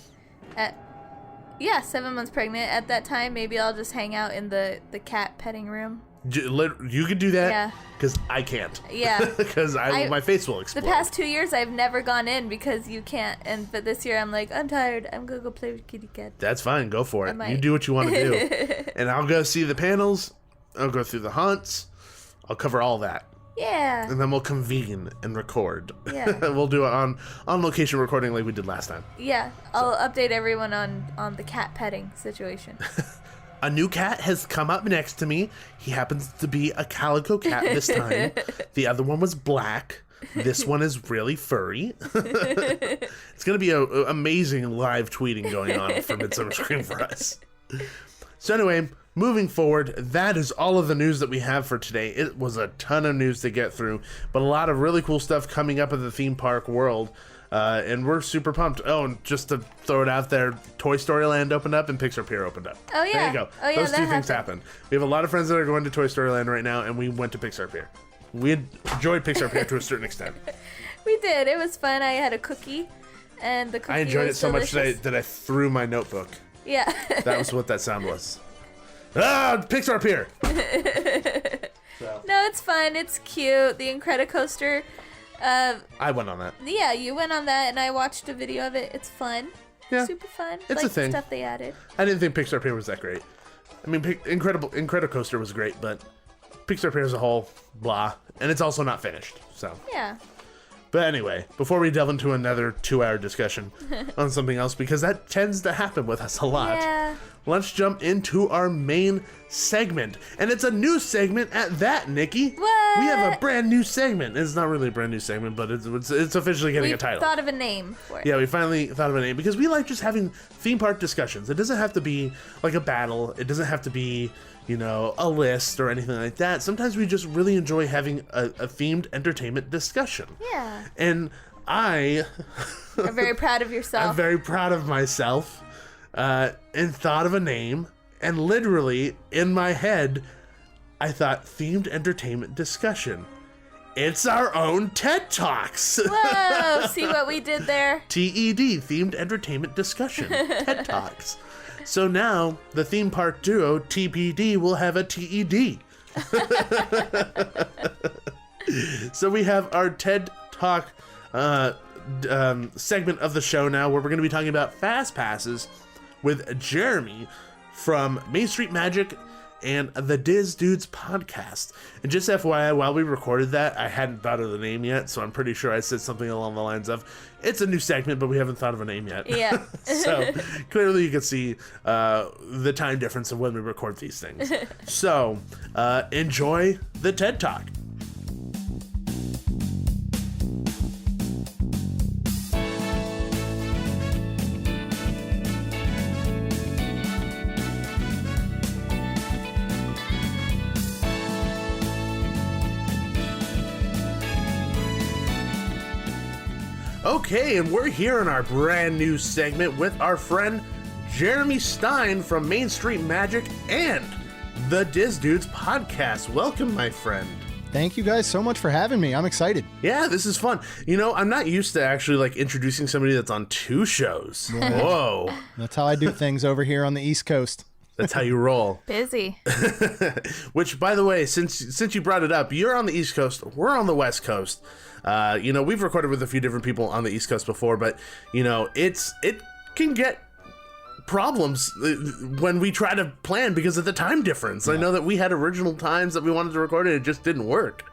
7 months pregnant at that time, maybe I'll just hang out in the cat petting room. You could do that? Yeah. Because I can't. Yeah. Because my face will explode. The past 2 years, I've never gone in because you can't. But this year, I'm like, I'm tired. I'm going to go play with kitty cat. That's fine. Go for it. You do what you want to do. And I'll go see the panels. I'll go through the haunts. I'll cover all that. Yeah. And then we'll convene and record. Yeah. We'll do it on location recording like we did last time. Yeah. I'll update everyone on the cat petting situation. A new cat has come up next to me. He happens to be a calico cat this time. The other one was black. This one is really furry. It's going to be an amazing live tweeting going on for Midsummer Scream for us. So anyway, moving forward, that is all of the news that we have for today. It was a ton of news to get through, but a lot of really cool stuff coming up in the theme park world. And we're super pumped. Oh, and just to throw it out there, Toy Story Land opened up and Pixar Pier opened up. Oh, yeah. There you go. Oh, yeah, those two that things happened. We have a lot of friends that are going to Toy Story Land right now, and we went to Pixar Pier. We enjoyed Pixar Pier to a certain extent. We did. It was fun. I had a cookie, and the cookie I enjoyed it so delicious. much that I threw my notebook. Yeah. That was what that sound was. Ah, Pixar Pier! So. No, it's fun. It's cute. The Incredicoaster. I went on that. Yeah, you went on that, and I watched a video of it. It's fun. Yeah. Super fun. It's like a thing. The stuff they added. I didn't think Pixar Pier was that great. I mean, Incredicoaster was great, but Pixar Pier as a whole, blah. And it's also not finished, so. Yeah. But anyway, before we delve into another 2-hour discussion on something else, because that tends to happen with us a lot, let's jump into our main segment. And it's a new segment at that, Nikki. What? We have a brand new segment. It's not really a brand new segment, but it's officially getting a title. We thought of a name for it. Yeah, we finally thought of a name, because we like just having theme park discussions. It doesn't have to be like a battle. It doesn't have to be, a list or anything like that. Sometimes we just really enjoy having a themed entertainment discussion. Yeah. And I'm very proud of yourself. I'm very proud of myself, and thought of a name, and literally in my head, I thought themed entertainment discussion. It's our own TED Talks. Whoa! See what we did there? TED, themed entertainment discussion. TED Talks. So now, the theme park duo, TPD, will have a TED. So we have our TED Talk segment of the show now, where we're going to be talking about Fastpasses with Jeremy from Main Street Magic and the Diz Dudes podcast. And just FYI, while we recorded that, I hadn't thought of the name yet, so I'm pretty sure I said something along the lines of, it's a new segment, but we haven't thought of a name yet. Yeah. So clearly you can see the time difference of when we record these things. So enjoy the TED Talk. Okay, and we're here in our brand new segment with our friend Jeremy Stein from Main Street Magic and the Diz Dudes podcast. Welcome, my friend. Thank you guys so much for having me. I'm excited. Yeah, this is fun. I'm not used to actually introducing somebody that's on 2 shows. Yeah. Whoa. That's how I do things over here on the East Coast. That's how you roll. Busy. Which, by the way, since you brought it up, you're on the East Coast, we're on the West Coast. We've recorded with a few different people on the East Coast before, but, it can get problems when we try to plan because of the time difference. Yeah. I know that we had original times that we wanted to record, and it just didn't work.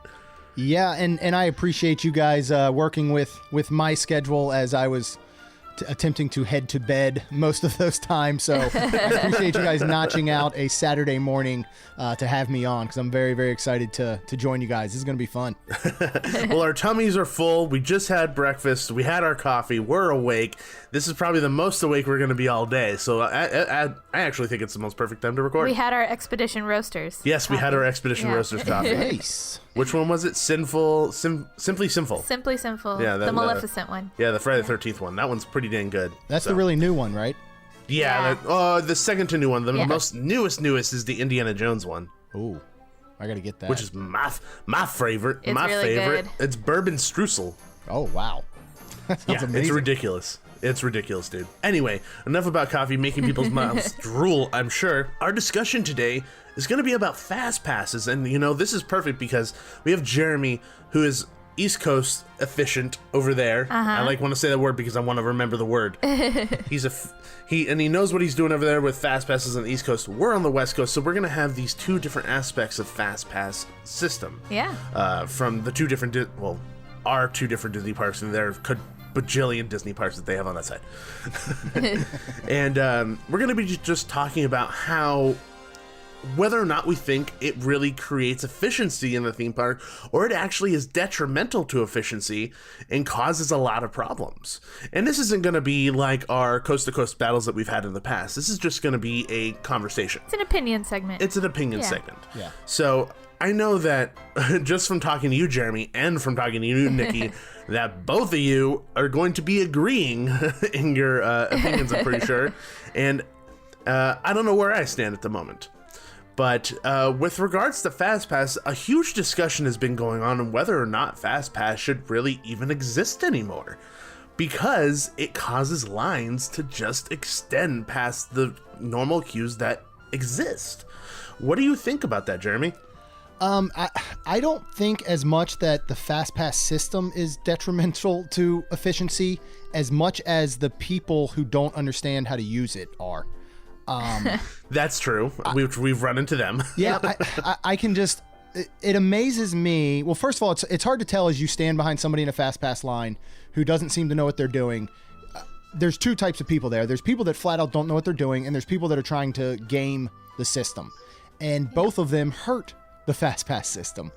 Yeah, and I appreciate you guys working with my schedule as I was attempting to head to bed most of those times. So I appreciate you guys notching out a Saturday morning to have me on, because I'm very, very excited to join you guys. This is going to be fun. Well, our tummies are full. We just had breakfast. We had our coffee. We're awake. This is probably the most awake we're going to be all day. So I actually think it's the most perfect time to record. We had our Expedition Roasters. Yes, we had our Expedition Roasters coffee. Nice. Which one was it? Simply Sinful. Simply Sinful. Yeah, the Maleficent one. Yeah, the Friday the 13th one. That one's pretty dang good. That's the really new one, right? Yeah. The second to new one. The most newest is the Indiana Jones one. Ooh, I got to get that. Which is my favorite. It's my really favorite. good. It's bourbon streusel. Oh, wow. That sounds amazing. It's ridiculous. It's ridiculous, dude. Anyway, enough about coffee making people's mouths drool, I'm sure. Our discussion today is going to be about Fastpasses. And, this is perfect because we have Jeremy, who is East Coast efficient over there. I want to say that word because I want to remember the word. He knows what he's doing over there with Fastpasses on the East Coast. We're on the West Coast, so we're going to have these two different aspects of Fastpass system. Yeah. From the two different, our two different Disney parks, and there could bajillion Disney parks that they have on that side. And we're going to be just talking about whether or not we think it really creates efficiency in the theme park, or it actually is detrimental to efficiency and causes a lot of problems. And this isn't going to be like our coast-to-coast battles that we've had in the past. This is just going to be a conversation. It's an opinion segment. It's an opinion segment. Yeah. So I know that just from talking to you, Jeremy, and from talking to you, Nikki, that both of you are going to be agreeing in your opinions, I'm pretty sure. And I don't know where I stand at the moment. But with regards to Fastpass, a huge discussion has been going on whether or not Fastpass should really even exist anymore, because it causes lines to just extend past the normal queues that exist. What do you think about that, Jeremy? I don't think as much that the Fastpass system is detrimental to efficiency as much as the people who don't understand how to use it are. That's true. We've run into them. Yeah, I can just... It amazes me. Well, first of all, it's hard to tell as you stand behind somebody in a Fastpass line who doesn't seem to know what they're doing. There's two types of people there. There's people that flat out don't know what they're doing, and there's people that are trying to game the system. And both of them hurt the Fastpass system.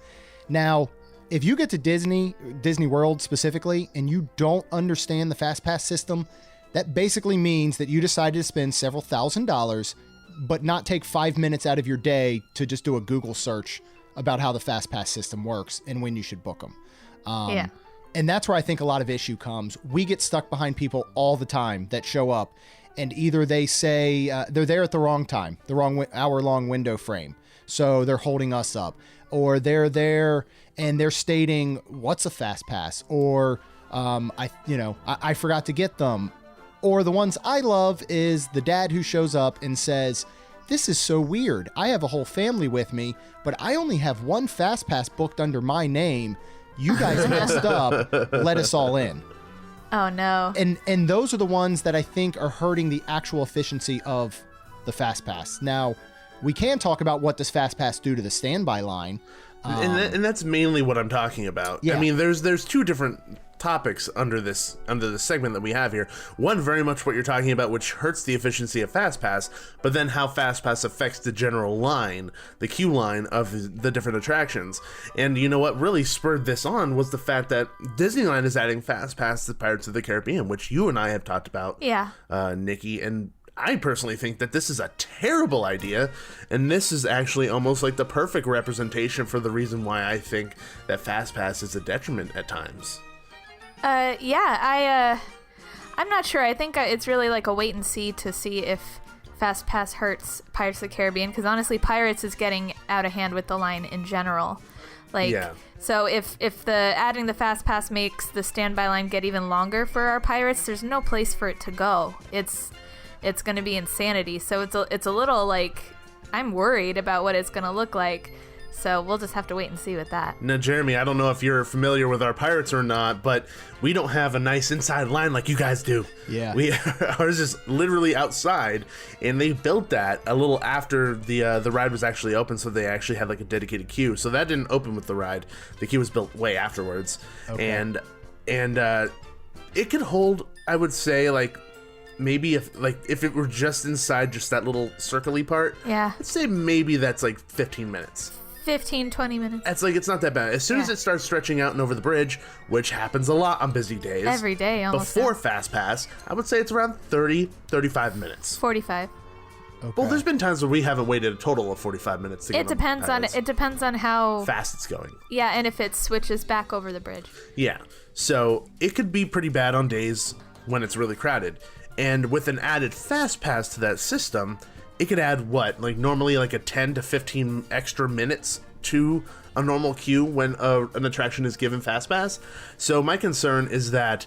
Now, if you get to Disney World specifically, and you don't understand the Fastpass system, that basically means that you decided to spend several $1,000s, but not take 5 minutes out of your day to just do a Google search about how the Fastpass system works and when you should book them. And that's where I think a lot of issue comes. We get stuck behind people all the time that show up, and either they say they're there at the wrong time, the wrong hour-long window frame, so they're holding us up, or they're there and they're stating, "What's a Fastpass?" or I forgot to get them. Or the ones I love is the dad who shows up and says, "This is so weird. I have a whole family with me, but I only have one Fastpass booked under my name. You guys messed up. Let us all in." Oh, no. And those are the ones that I think are hurting the actual efficiency of the Fastpass. Now, we can talk about what does Fastpass do to the standby line. And that's mainly what I'm talking about. Yeah. I mean, there's two different topics under this segment that we have here. One, very much what you're talking about, which hurts the efficiency of Fastpass, but then how Fastpass affects the general line, the queue line of the different attractions. And you know what really spurred this on was the fact that Disneyland is adding Fastpass to Pirates of the Caribbean, which you and I have talked about, Nikki, and I personally think that this is a terrible idea, and this is actually almost like the perfect representation for the reason why I think that Fastpass is a detriment at times. I'm not sure. I think it's really like a wait and see to see if Fastpass hurts Pirates of the Caribbean, because honestly, Pirates is getting out of hand with the line in general. So if adding the Fastpass makes the standby line get even longer for our Pirates, there's no place for it to go. It's going to be insanity. So it's a little like, I'm worried about what it's going to look like. So we'll just have to wait and see with that. Now, Jeremy, I don't know if you're familiar with our Pirates or not, but we don't have a nice inside line like you guys do. Yeah. Ours is literally outside, and they built that a little after the ride was actually open, so they actually had like a dedicated queue. So that didn't open with the ride. The queue was built way afterwards. Okay. And it could hold, I would say, like, maybe if it were just inside just that little circle-y part, Yeah. I'd say maybe that's like 15 minutes. 15, 20 minutes. It's like, it's not that bad. As soon as it starts stretching out and over the bridge, which happens a lot on busy days. Every day, almost. Before Fastpass, I would say it's around 30, 35 minutes. 45. Okay. Well, there's been times where we haven't waited a total of 45 minutes to get It depends on how fast it's going. Yeah, and if it switches back over the bridge. Yeah. So it could be pretty bad on days when it's really crowded. And with an added fast pass to that system, it could add what? Like normally like a 10 to 15 extra minutes to a normal queue when an attraction is given fast pass. So my concern is that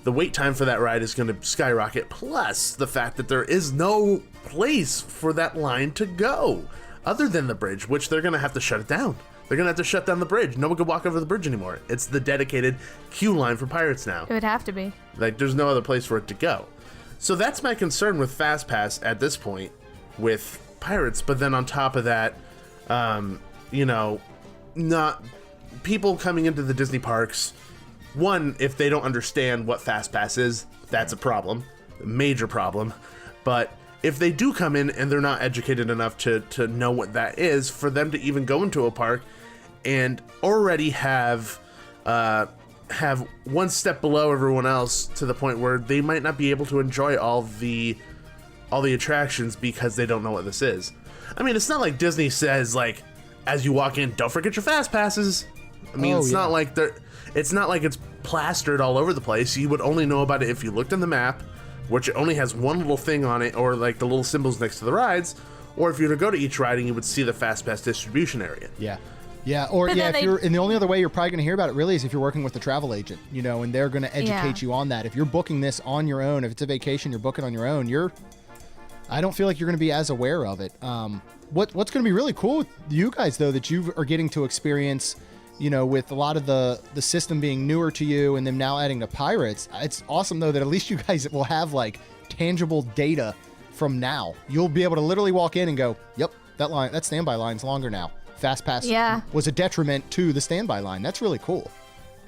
the wait time for that ride is going to skyrocket, plus the fact that there is no place for that line to go other than the bridge, which they're going to have to shut it down. They're going to have to shut down the bridge. No one can walk over the bridge anymore. It's the dedicated queue line for Pirates now. It would have to be. Like, there's no other place for it to go. So that's my concern with Fastpass at this point with Pirates. But then on top of that, not people coming into the Disney parks. One, if they don't understand what Fastpass is, that's a problem, a major problem. But if they do come in and they're not educated enough to know what that is, for them to even go into a park and already have one step below everyone else to the point where they might not be able to enjoy all the attractions because they don't know what this is. I mean, it's not like Disney says, like, as you walk in, don't forget your fast passes. I mean, not like it's not like it's plastered all over the place. You would only know about it if you looked in the map, which only has one little thing on it, or like the little symbols next to the rides, or if you were to go to each ride, you would see the fast pass distribution area. Yeah, or and the only other way you're probably going to hear about it really is if you're working with a travel agent, and they're going to educate you on that. If you're booking this on your own, if it's a vacation, you're booking on your own, I don't feel like you're going to be as aware of it. What's going to be really cool with you guys, though, that you are getting to experience, with a lot of the system being newer to you and them now adding to Pirates, it's awesome, though, that at least you guys will have, like, tangible data from now. You'll be able to literally walk in and go, yep, that standby line's longer now. Fastpass was a detriment to the standby line. That's really cool.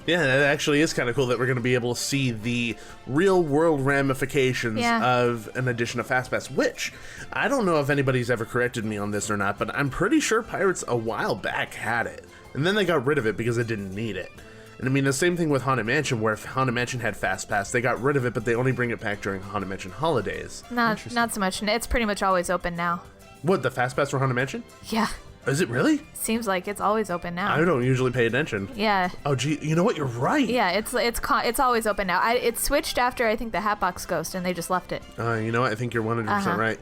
Yeah, that actually is kind of cool that we're going to be able to see the real-world ramifications of an addition of Fastpass, which I don't know if anybody's ever corrected me on this or not, but I'm pretty sure Pirates a while back had it. And then they got rid of it because they didn't need it. And I mean, the same thing with Haunted Mansion, where if Haunted Mansion had Fastpass, they got rid of it, but they only bring it back during Haunted Mansion holidays. Not so much. It's pretty much always open now. What, the Fastpass for Haunted Mansion? Yeah. Is it really? Seems like it's always open now. I don't usually pay attention. Yeah. Oh, gee, you know what? You're right. Yeah, it's always open now. It switched after, I think, the Hatbox Ghost, and they just left it. You know what? I think you're 100% right.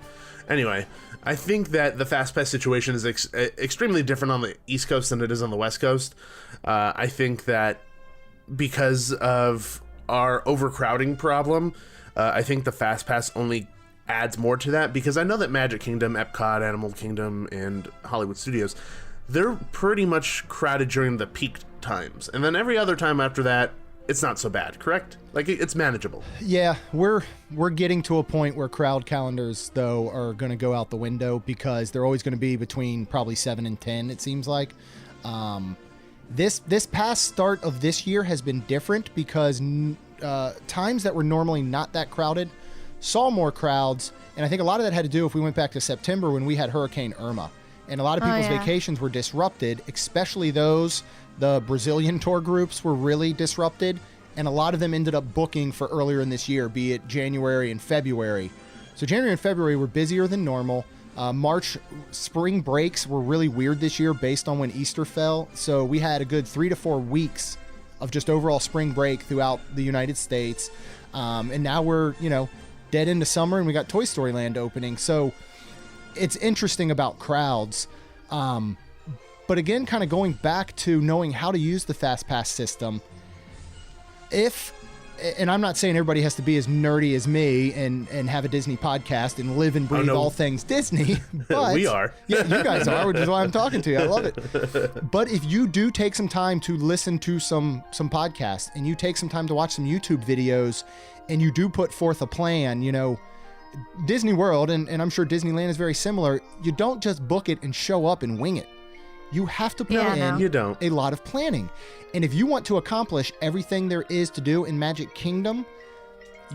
Anyway, I think that the Fastpass situation is extremely different on the East Coast than it is on the West Coast. I think that because of our overcrowding problem, I think the Fastpass only adds more to that, because I know that Magic Kingdom, Epcot, Animal Kingdom, and Hollywood Studios, they're pretty much crowded during the peak times, and then every other time after that, it's not so bad, correct? Like, it's manageable. Yeah, we're getting to a point where crowd calendars, though, are going to go out the window, because they're always going to be between probably 7 and 10, it seems like. This past start of this year has been different, because times that were normally not that crowded saw more crowds, and I think a lot of that had to do, if we went back to September, when we had Hurricane Irma, and a lot of people's vacations were disrupted, especially the Brazilian tour groups were really disrupted, and a lot of them ended up booking for earlier in this year, be it January and February. So January and February were busier than normal. March spring breaks were really weird this year based on when Easter fell, so we had a good 3 to 4 weeks of just overall spring break throughout the United States, and now we're, dead into summer, and we got Toy Story Land opening. So it's interesting about crowds. But again, kind of going back to knowing how to use the FastPass system, and I'm not saying everybody has to be as nerdy as me and have a Disney podcast and live and breathe all things Disney, but we are. Yeah, you guys are, which is why I'm talking to you. I love it. But if you do take some time to listen to some podcasts, and you take some time to watch some YouTube videos, and you do put forth a plan, Disney World, and I'm sure Disneyland is very similar, you don't just book it and show up and wing it. You have to put Yeah, in no. You don't. a lot of planning. And if you want to accomplish everything there is to do in Magic Kingdom,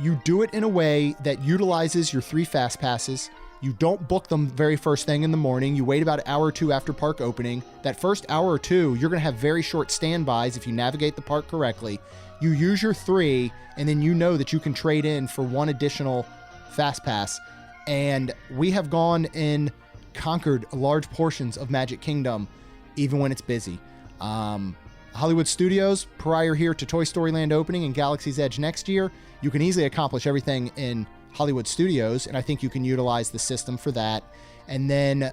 you do it in a way that utilizes your 3 fast passes. You don't book them very first thing in the morning. You wait about an hour or two after park opening. That first hour or two, you're going to have very short standbys if you navigate the park correctly. You use your 3, and then you know that you can trade in for 1 additional fast pass. And we have gone and conquered large portions of Magic Kingdom, even when it's busy. Hollywood Studios, prior here to Toy Story Land opening and Galaxy's Edge next year, you can easily accomplish everything in Hollywood Studios, and I think you can utilize the system for that. And then,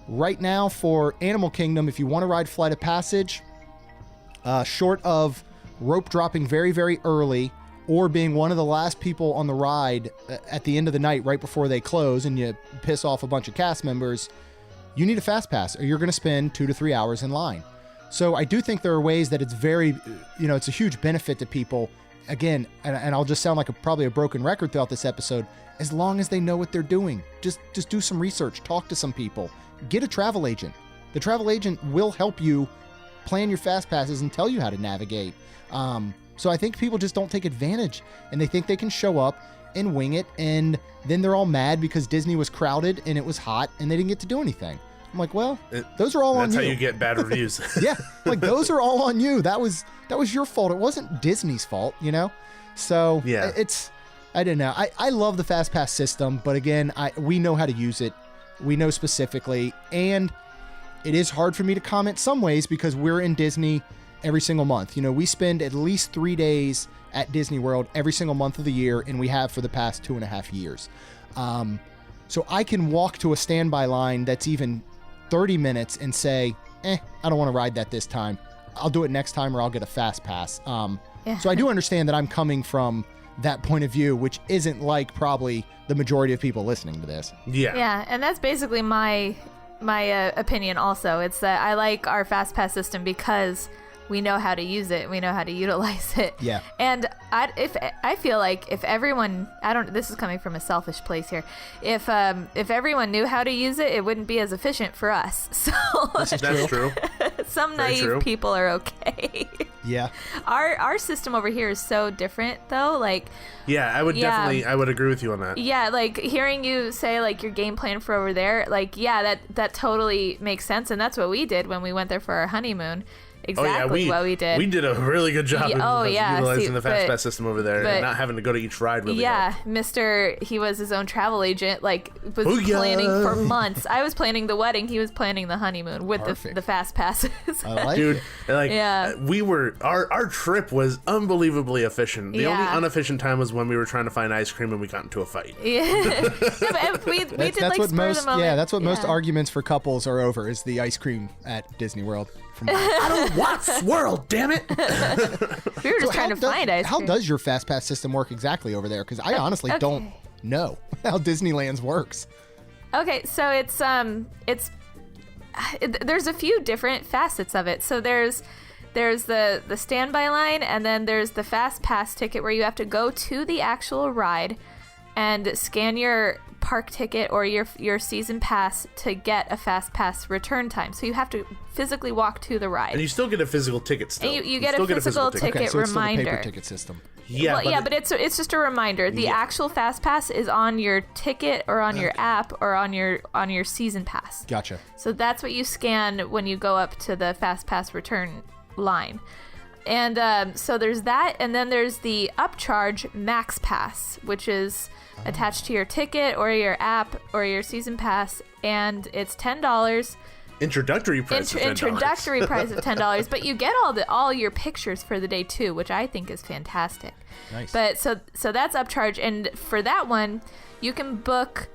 right now for Animal Kingdom, if you want to ride Flight of Passage, short of rope dropping very, very early or being one of the last people on the ride at the end of the night right before they close and you piss off a bunch of cast members, you need a fast pass or you're going to spend 2 to 3 hours in line. So I do think there are ways that it's very, it's a huge benefit to people. Again, and I'll just sound like probably a broken record throughout this episode, as long as they know what they're doing. Just do some research, talk to some people, get a travel agent. The travel agent will help you plan your fast passes and tell you how to navigate. So I think people just don't take advantage and they think they can show up and wing it, and then they're all mad because Disney was crowded and it was hot and they didn't get to do anything. I'm like, well, those are all on you. That's how you get bad reviews. Yeah, like those are all on you. That was your fault. It wasn't Disney's fault, So yeah, I don't know. I love the Fast Pass system, but again, we know how to use it. We know specifically, and it is hard for me to comment some ways because we're in Disney every single month. We spend at least 3 days at Disney World every single month of the year, and we have for the past 2.5 years. So I can walk to a standby line that's even 30 minutes and say, I don't want to ride that this time. I'll do it next time or I'll get a fast pass. So I do understand that I'm coming from that point of view, which isn't like probably the majority of people listening to this. Yeah, and that's basically my opinion also. It's that I like our fast pass system because we know how to use it. We know how to utilize it. Yeah. And I feel like if everyone, this is coming from a selfish place here. If everyone knew how to use it, it wouldn't be as efficient for us. So That's true. Some Very naive true. people are okay. Yeah. Our system over here is so different though. Like, yeah, I would definitely, I would agree with you on that. yeah, like hearing you say like your game plan for over there, like, yeah, that totally makes sense. And that's what we did when we went there for our honeymoon. Exactly what we did. We did a really good job utilizing the fast pass system over there and not having to go to each ride really hard. He was his own travel agent, like was Booyah. planning for months. I was planning the wedding, he was planning the honeymoon with the fast passes. I like Dude, like, Yeah. we were, our trip was unbelievably efficient. The only inefficient time was when we were trying to find ice cream and we got into a fight. Yeah. But we did like what spur of the moment. that's what most arguments for couples are over, is the ice cream at Disney World. I don't want swirl, damn it! We were just trying to find ice How cream. does your fast pass system work exactly over there? Because I honestly don't know how Disneyland's works. Okay, so there's a few different facets of it. So there's the standby line, and then there's the fast pass ticket where you have to go to the actual ride and scan your park ticket or your season pass to get a fast pass return time. So you have to physically walk to the ride. And you still get a physical ticket still. And you get still a physical ticket Okay, so it's still the reminder. paper ticket system. Yeah, But it's just a reminder. The actual fast pass is on your ticket or on your app or on your season pass. Gotcha. So that's what you scan when you go up to the fast pass return line. And so there's that, and then there's the upcharge max pass, which is attached to your ticket or your app or your season pass, and it's $10. Introductory price of $10. Introductory price of $10, but you get all your pictures for the day too, which I think is fantastic. Nice. But so that's upcharge, and for that one, you can book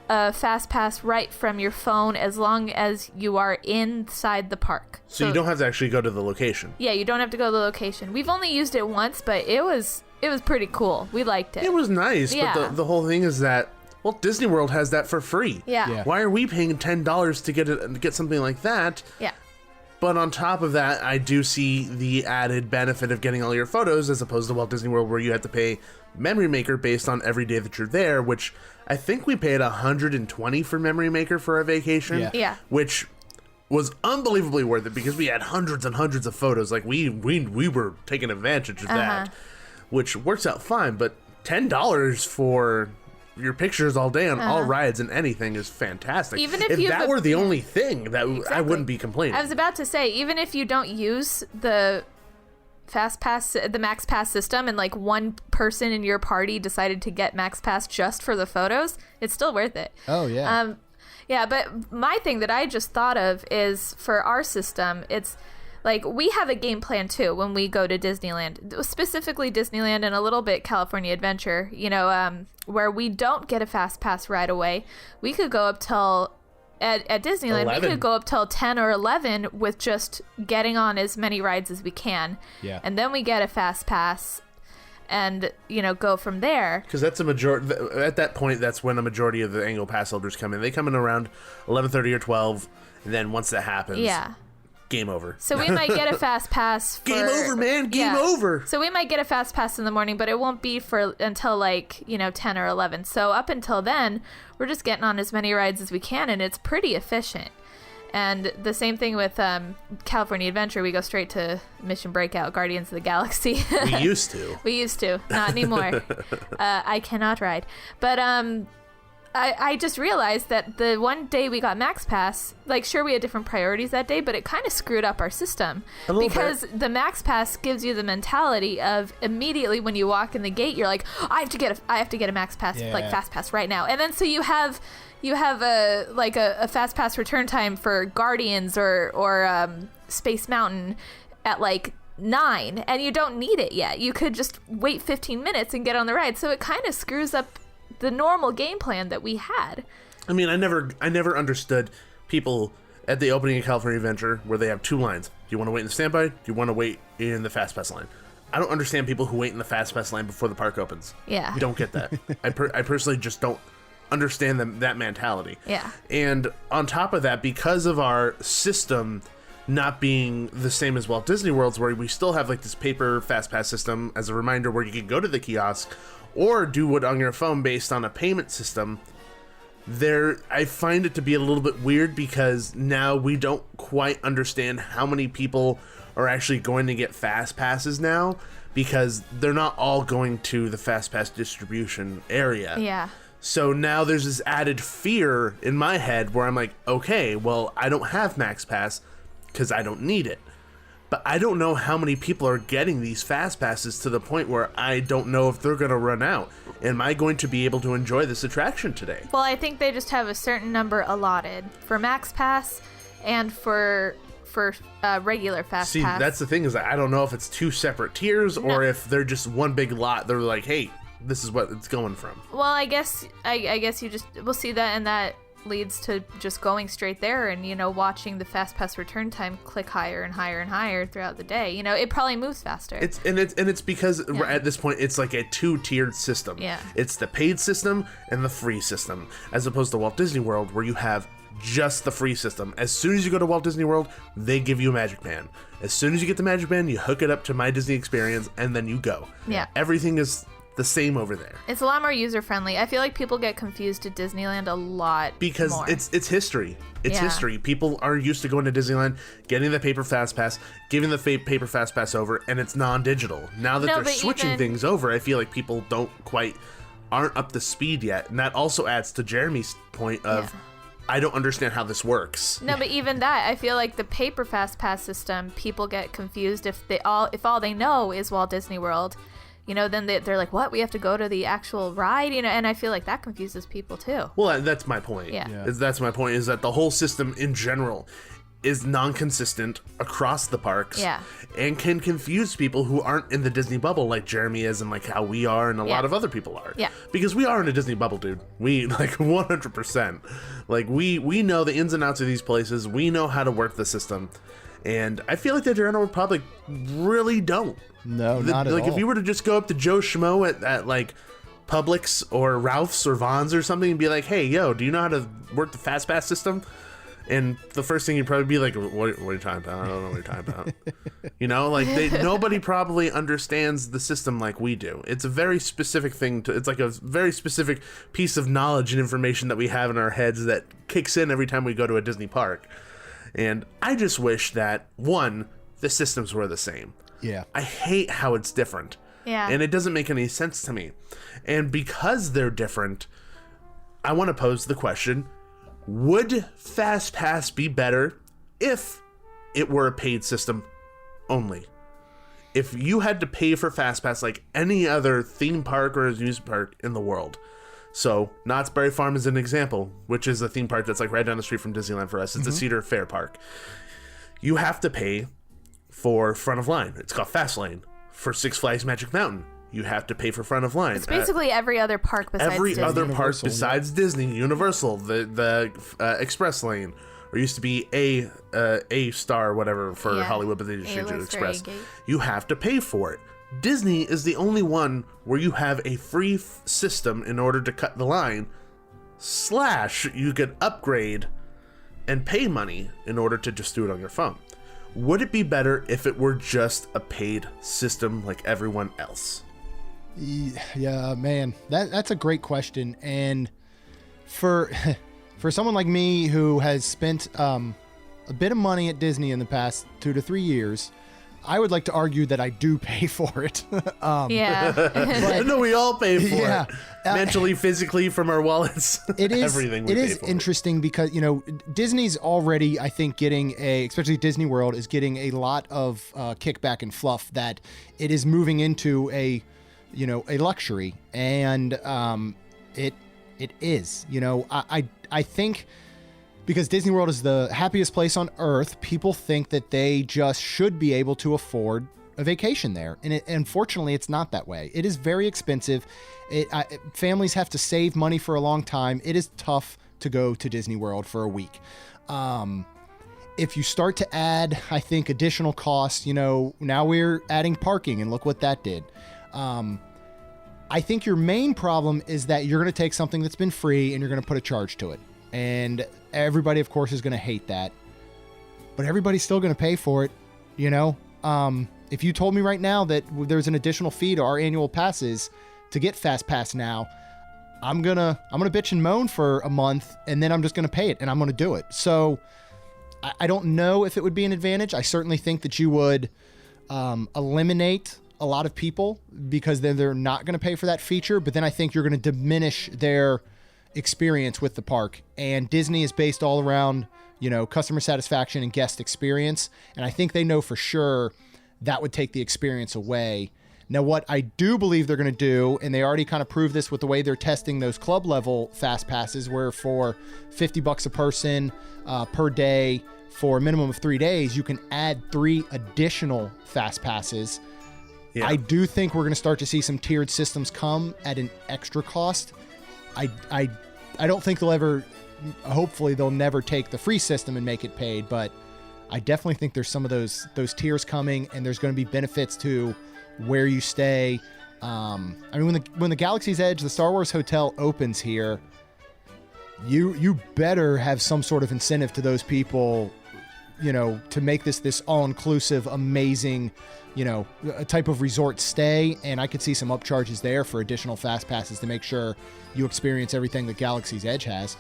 a fast pass right from your phone as long as you are inside the park. So you don't have to actually go to the location. Yeah, you don't have to go to the location. We've only used it once, but it was pretty cool. We liked it. It was nice, Yeah. but the whole thing is that, well, Disney World has that for free. Yeah. Why are we paying $10 to get something like that? Yeah. But on top of that, I do see the added benefit of getting all your photos as opposed to Walt Disney World, where you have to pay Memory Maker based on every day that you're there, which I think we paid $120 for Memory Maker for our vacation. Yeah. Yeah. Which was unbelievably worth it because we had hundreds and hundreds of photos. Like we were taking advantage of that, which works out fine. But $10 for your pictures all day on all rides and anything is fantastic. Even if that were the only thing, that I wouldn't be complaining. I was about to say, even if you don't use the Fastpass, the Max Pass system, and like one person in your party decided to get Max Pass just for the photos, it's still worth it. Oh yeah. Yeah, but my thing that I just thought of is for our system, it's like we have a game plan too when we go to Disneyland, specifically Disneyland and a little bit California Adventure, you know, where we don't get a fast pass right away. We could go up till at Disneyland, 11. we could go up till 10 or 11 with just getting on as many rides as we can. Yeah. And then we get a fast pass and, you know, go from there. Because that's a majority. At that point, that's when a majority of the annual pass holders come in. They come in around 11:30 or 12, and then once that happens, Yeah. game over. So we might get a fast pass for... Game over, man. Game over. So we might get a fast pass in the morning, but it won't be for until like, you know, 10 or 11. So up until then, we're just getting on as many rides as we can, and it's pretty efficient. And the same thing with California Adventure. We go straight to Mission Breakout, Guardians of the Galaxy. We used to. We used to. Not anymore. I cannot ride. But I just realized that the one day we got Max Pass, like, sure, we had different priorities that day, but it kind of screwed up our system. A little Because the Max Pass gives you the mentality of immediately when you walk in the gate, you're like, I have to get a Max Pass, like, Fast Pass right now. And then so you have a Fast Pass return time for Guardians or Space Mountain at like 9, and you don't need it yet. You could just wait 15 minutes and get on the ride. So it kind of screws up the normal game plan that we had. I mean, I never understood people at the opening of California Adventure where they have two lines. Do you want to wait in the standby? Do you want to wait in the Fast Pass line? I don't understand people who wait in the Fast Pass line before the park opens. Yeah. Don't get that. I personally just don't understand that mentality. Yeah. And on top of that, because of our system not being the same as Walt Disney World's, where we still have like this paper Fast Pass system as a reminder where you can go to the kiosk or do it on your phone based on a payment system, I find it to be a little bit weird because now we don't quite understand how many people are actually going to get Fast Passes now, because they're not all going to the Fast Pass distribution area. Yeah. So now there's this added fear in my head where I'm like, okay, well, I don't have Max Pass because I don't need it. But I don't know how many people are getting these Fast Passes to the point where I don't know if they're going to run out. Am I going to be able to enjoy this attraction today? Well, I think they just have a certain number allotted for Max Pass and for regular Fast Pass. See, that's the thing, is that I don't know if it's two separate tiers or if they're just one big lot. They're like, hey, this is what it's going from. Well, I guess you just we'll see that, and that leads to just going straight there and, you know, watching the Fast Pass return time click higher and higher and higher throughout the day. You know, it probably moves faster. It's because at this point it's like a two-tiered system. Yeah. It's the paid system and the free system, as opposed to Walt Disney World where you have just the free system. As soon as you go to Walt Disney World, they give you a Magic Band. As soon as you get the Magic Band, you hook it up to My Disney Experience and then you go. Yeah. Everything is the same over there. It's a lot more user-friendly. I feel like people get confused at Disneyland a lot because more. it's history. It's Yeah. history. People are used to going to Disneyland, getting the paper Fast Pass, giving the paper Fast Pass over, and it's non-digital. Now that they're switching things over, I feel like people aren't up to speed yet. And that also adds to Jeremy's point of, I don't understand how this works. No, but even that, I feel like the paper Fast Pass system, people get confused if all they know is Walt Disney World. You know, then they're like, what? We have to go to the actual ride? You know, and I feel like that confuses people too. Well, that's my point. Yeah. That's my point, is that the whole system in general is non-consistent across the parks. Yeah. And can confuse people who aren't in the Disney bubble like Jeremy is and like how we are and a lot of other people are. Yeah. Because we are in a Disney bubble, dude. We, like, 100%. Like, we know the ins and outs of these places. We know how to work the system. And I feel like the general public really don't. No, not at all. Like, if you were to just go up to Joe Schmo at like Publix or Ralph's or Vaughn's or something and be like, hey, yo, do you know how to work the Fast Pass system? And the first thing you'd probably be like, what are you talking about? I don't know what you're talking about. You know, like, nobody probably understands the system like we do. It's a very specific thing. It's like a very specific piece of knowledge and information that we have in our heads that kicks in every time we go to a Disney park. And I just wish that, one, the systems were the same. Yeah. I hate how it's different. Yeah. And it doesn't make any sense to me. And because they're different, I want to pose the question, would Fastpass be better if it were a paid system only? If you had to pay for Fastpass like any other theme park or amusement park in the world. So, Knott's Berry Farm is an example, which is a theme park that's like right down the street from Disneyland for us. It's a Cedar Fair park. You have to pay for front of line. It's called Fast Lane. For Six Flags Magic Mountain, you have to pay for front of line. It's basically every other park besides every Disney. other park Universal, besides Disney, Universal, the Express Lane, or used to be a star or whatever for Yeah. Hollywood, but they just changed it to A-list or Express. A-gate. You have to pay for it. Disney is the only one where you have a free system in order to cut the line, / you could upgrade and pay money in order to just do it on your phone. Would it be better if it were just a paid system like everyone else? Yeah, man, that's a great question. And for someone like me who has spent a bit of money at Disney in the past 2 to 3 years, I would like to argue that I do pay for it. Yeah. No, we all pay for Yeah. it. Mentally, physically, from our wallets. It is. Everything we It pay is for. interesting because Disney's already, I think, getting especially Disney World is getting a lot of kickback and fluff that it is moving into a luxury, and it is. I think because Disney World is the happiest place on earth, people think that they just should be able to afford a vacation there. And unfortunately, it's not that way. It is very expensive. Families have to save money for a long time. It is tough to go to Disney World for a week. If you start to add, I think, additional costs, now we're adding parking, and look what that did. I think your main problem is that you're going to take something that's been free and you're going to put a charge to it. And everybody, of course, is going to hate that. But everybody's still going to pay for it, If you told me right now that there's an additional fee to our annual passes to get Fastpass now, I'm gonna bitch and moan for a month, and then I'm just gonna pay it, and I'm gonna do it. So I don't know if it would be an advantage. I certainly think that you would eliminate a lot of people because then they're not gonna pay for that feature. But then I think you're gonna diminish their experience with the park. And Disney is based all around customer satisfaction and guest experience, and I think they know for sure that would take the experience away. Now, what I do believe they're going to do, and they already kind of proved this with the way they're testing those club level fast passes, where for $50 a person per day for a minimum of 3 days, you can add 3 additional fast passes. Yeah. I do think we're going to start to see some tiered systems come at an extra cost. I don't think hopefully they'll never take the free system and make it paid, but I definitely think there's some of those tiers coming, and there's going to be benefits to where you stay. When the Galaxy's Edge, the Star Wars Hotel opens here, you better have some sort of incentive to those people, to make this all-inclusive, amazing, a type of resort stay. And I could see some upcharges there for additional fast passes to make sure you experience everything that Galaxy's Edge has.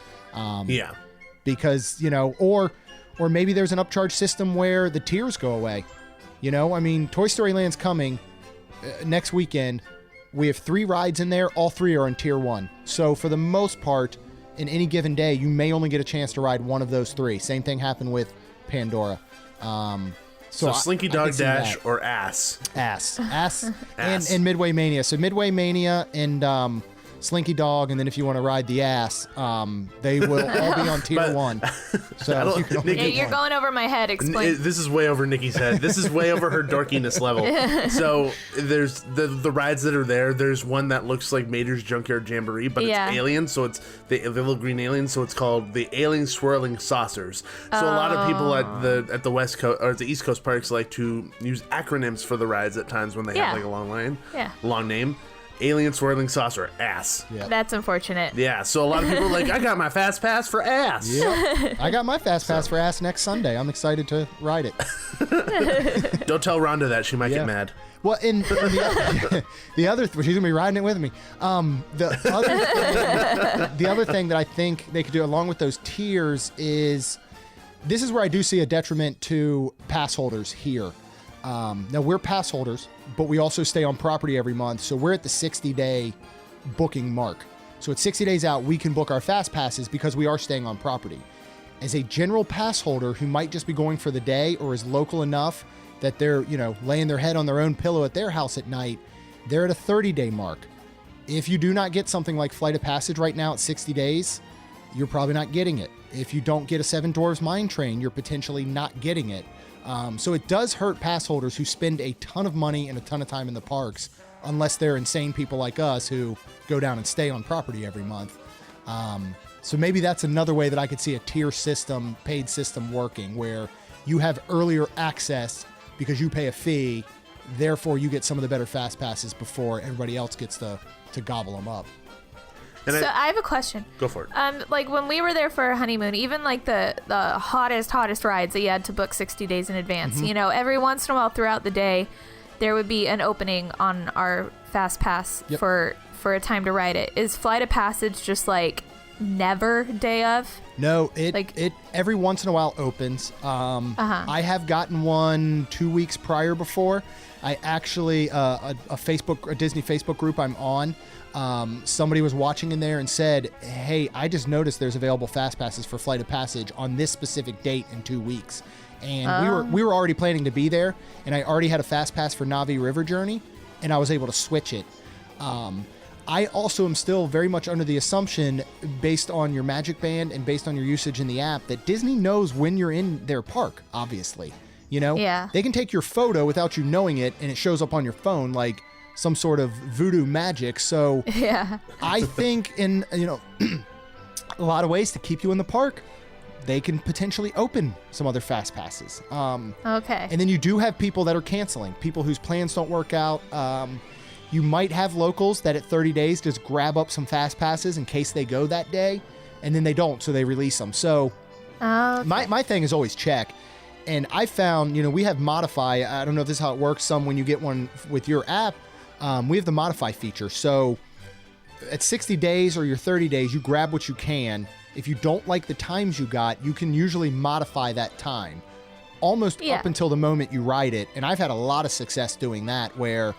Because, or maybe there's an upcharge system where the tiers go away. Toy Story Land's coming next weekend. We have 3 rides in there. All 3 are on tier 1. So for the most part, in any given day, you may only get a chance to ride one of those 3. Same thing happened with Pandora. So Slinky Dog Dash or Ass. Ass. And Midway Mania. So Midway Mania and Slinky Dog, and then if you want to ride the Ass, they will all be on tier 1. So you can only get you're one. going over my head. Explain. This is way over Nikki's head. This is way over her dorkiness level. So there's the rides that are there. There's one that looks like Mater's Junkyard Jamboree, but it's alien. So it's the little green alien. So it's called the Alien Swirling Saucers. So a lot of people at the West Coast or the East Coast parks like to use acronyms for the rides at times when they have like a long name. Alien Swirling Saucer, Ass. Yep. That's unfortunate. Yeah, so a lot of people are like, I got my Fast Pass for Ass. Yep. I got my Fast Pass for Ass next Sunday. I'm excited to ride it. Don't tell Rhonda that. She might get mad. Well, the other she's gonna be riding it with me. The other thing that I think they could do along with those tiers is this is where I do see a detriment to pass holders here. Now, we're pass holders, but we also stay on property every month. So we're at the 60-day booking mark. So at 60 days out, we can book our fast passes because we are staying on property. As a general pass holder who might just be going for the day or is local enough that they're, laying their head on their own pillow at their house at night, they're at a 30-day mark. If you do not get something like Flight of Passage right now at 60 days, you're probably not getting it. If you don't get a Seven Dwarfs Mine Train, you're potentially not getting it. So it does hurt pass holders who spend a ton of money and a ton of time in the parks, unless they're insane people like us who go down and stay on property every month. So maybe that's another way that I could see a tier system, paid system working, where you have earlier access because you pay a fee, therefore you get some of the better fast passes before everybody else gets to gobble them up. And I have a question. Go for it. Like when we were there for our honeymoon, even like the hottest rides that you had to book 60 days in advance, every once in a while throughout the day, there would be an opening on our fast pass for a time to ride it. Is Flight of Passage just like never day of? No, it every once in a while opens. I have gotten one 2 weeks prior before. I actually a Disney Facebook group I'm on. Somebody was watching in there and said, "Hey, I just noticed there's available fast passes for Flight of Passage on this specific date in 2 weeks." And we were already planning to be there, and I already had a fast pass for Navi River Journey, and I was able to switch it. I also am still very much under the assumption, based on your Magic Band and based on your usage in the app, that Disney knows when you're in their park, obviously. Yeah. They can take your photo without you knowing it, and it shows up on your phone like some sort of voodoo magic. So yeah. I think in, a lot of ways to keep you in the park, they can potentially open some other fast passes. Okay. And then you do have people that are canceling, people whose plans don't work out. You might have locals that at 30 days just grab up some fast passes in case they go that day, and then they don't, so they release them. So okay. my thing is always check. And I found, we have Modify. I don't know if this is how it works. Some when you get one with your app, we have the Modify feature. So at 60 days or your 30 days, you grab what you can. If you don't like the times you got, you can usually modify that time almost up until the moment you ride it. And I've had a lot of success doing that, where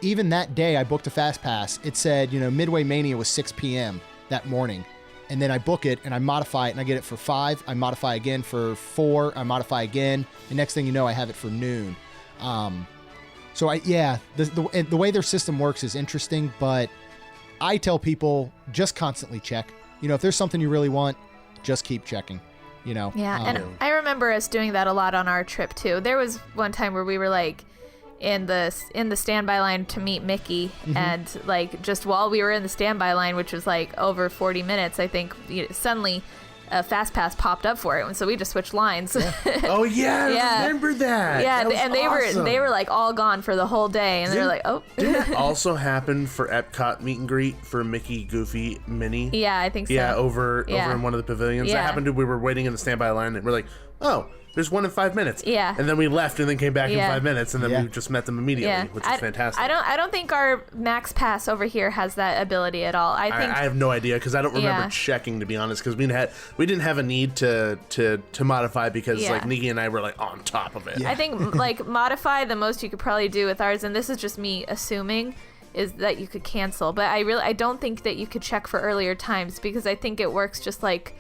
even that day I booked a fast pass. It said, Midway Mania was 6 p.m. that morning. And then I book it and I modify it and I get it for 5. I modify again for 4. I modify again. The next thing you know, I have it for noon. So the way their system works is interesting, but I tell people just constantly check. If there's something you really want, just keep checking. Yeah, and I remember us doing that a lot on our trip too. There was one time where we were like in the standby line to meet Mickey, and like just while we were in the standby line, which was like over 40 minutes, I think, suddenly a fast pass popped up for it, and so we just switched lines. Oh yeah, I remember that. Yeah, that and awesome. they were like all gone for the whole day, and they're like, oh. Didn't that also happen for Epcot meet and greet for Mickey, Goofy, Minnie? Yeah, I think so. Yeah, over in one of the pavilions. Yeah. That happened. We were waiting in the standby line, and we're like, oh, there's one in 5 minutes. Yeah. And then we left and then came back in 5 minutes, and then we just met them immediately, which is fantastic. I don't think our Max Pass over here has that ability at all. I have no idea, because I don't remember checking, to be honest, because we didn't have a need to modify, because like Nikki and I were like on top of it. I think like modify, the most you could probably do with ours, and this is just me assuming, is that you could cancel. But I don't think that you could check for earlier times, because I think it works just like,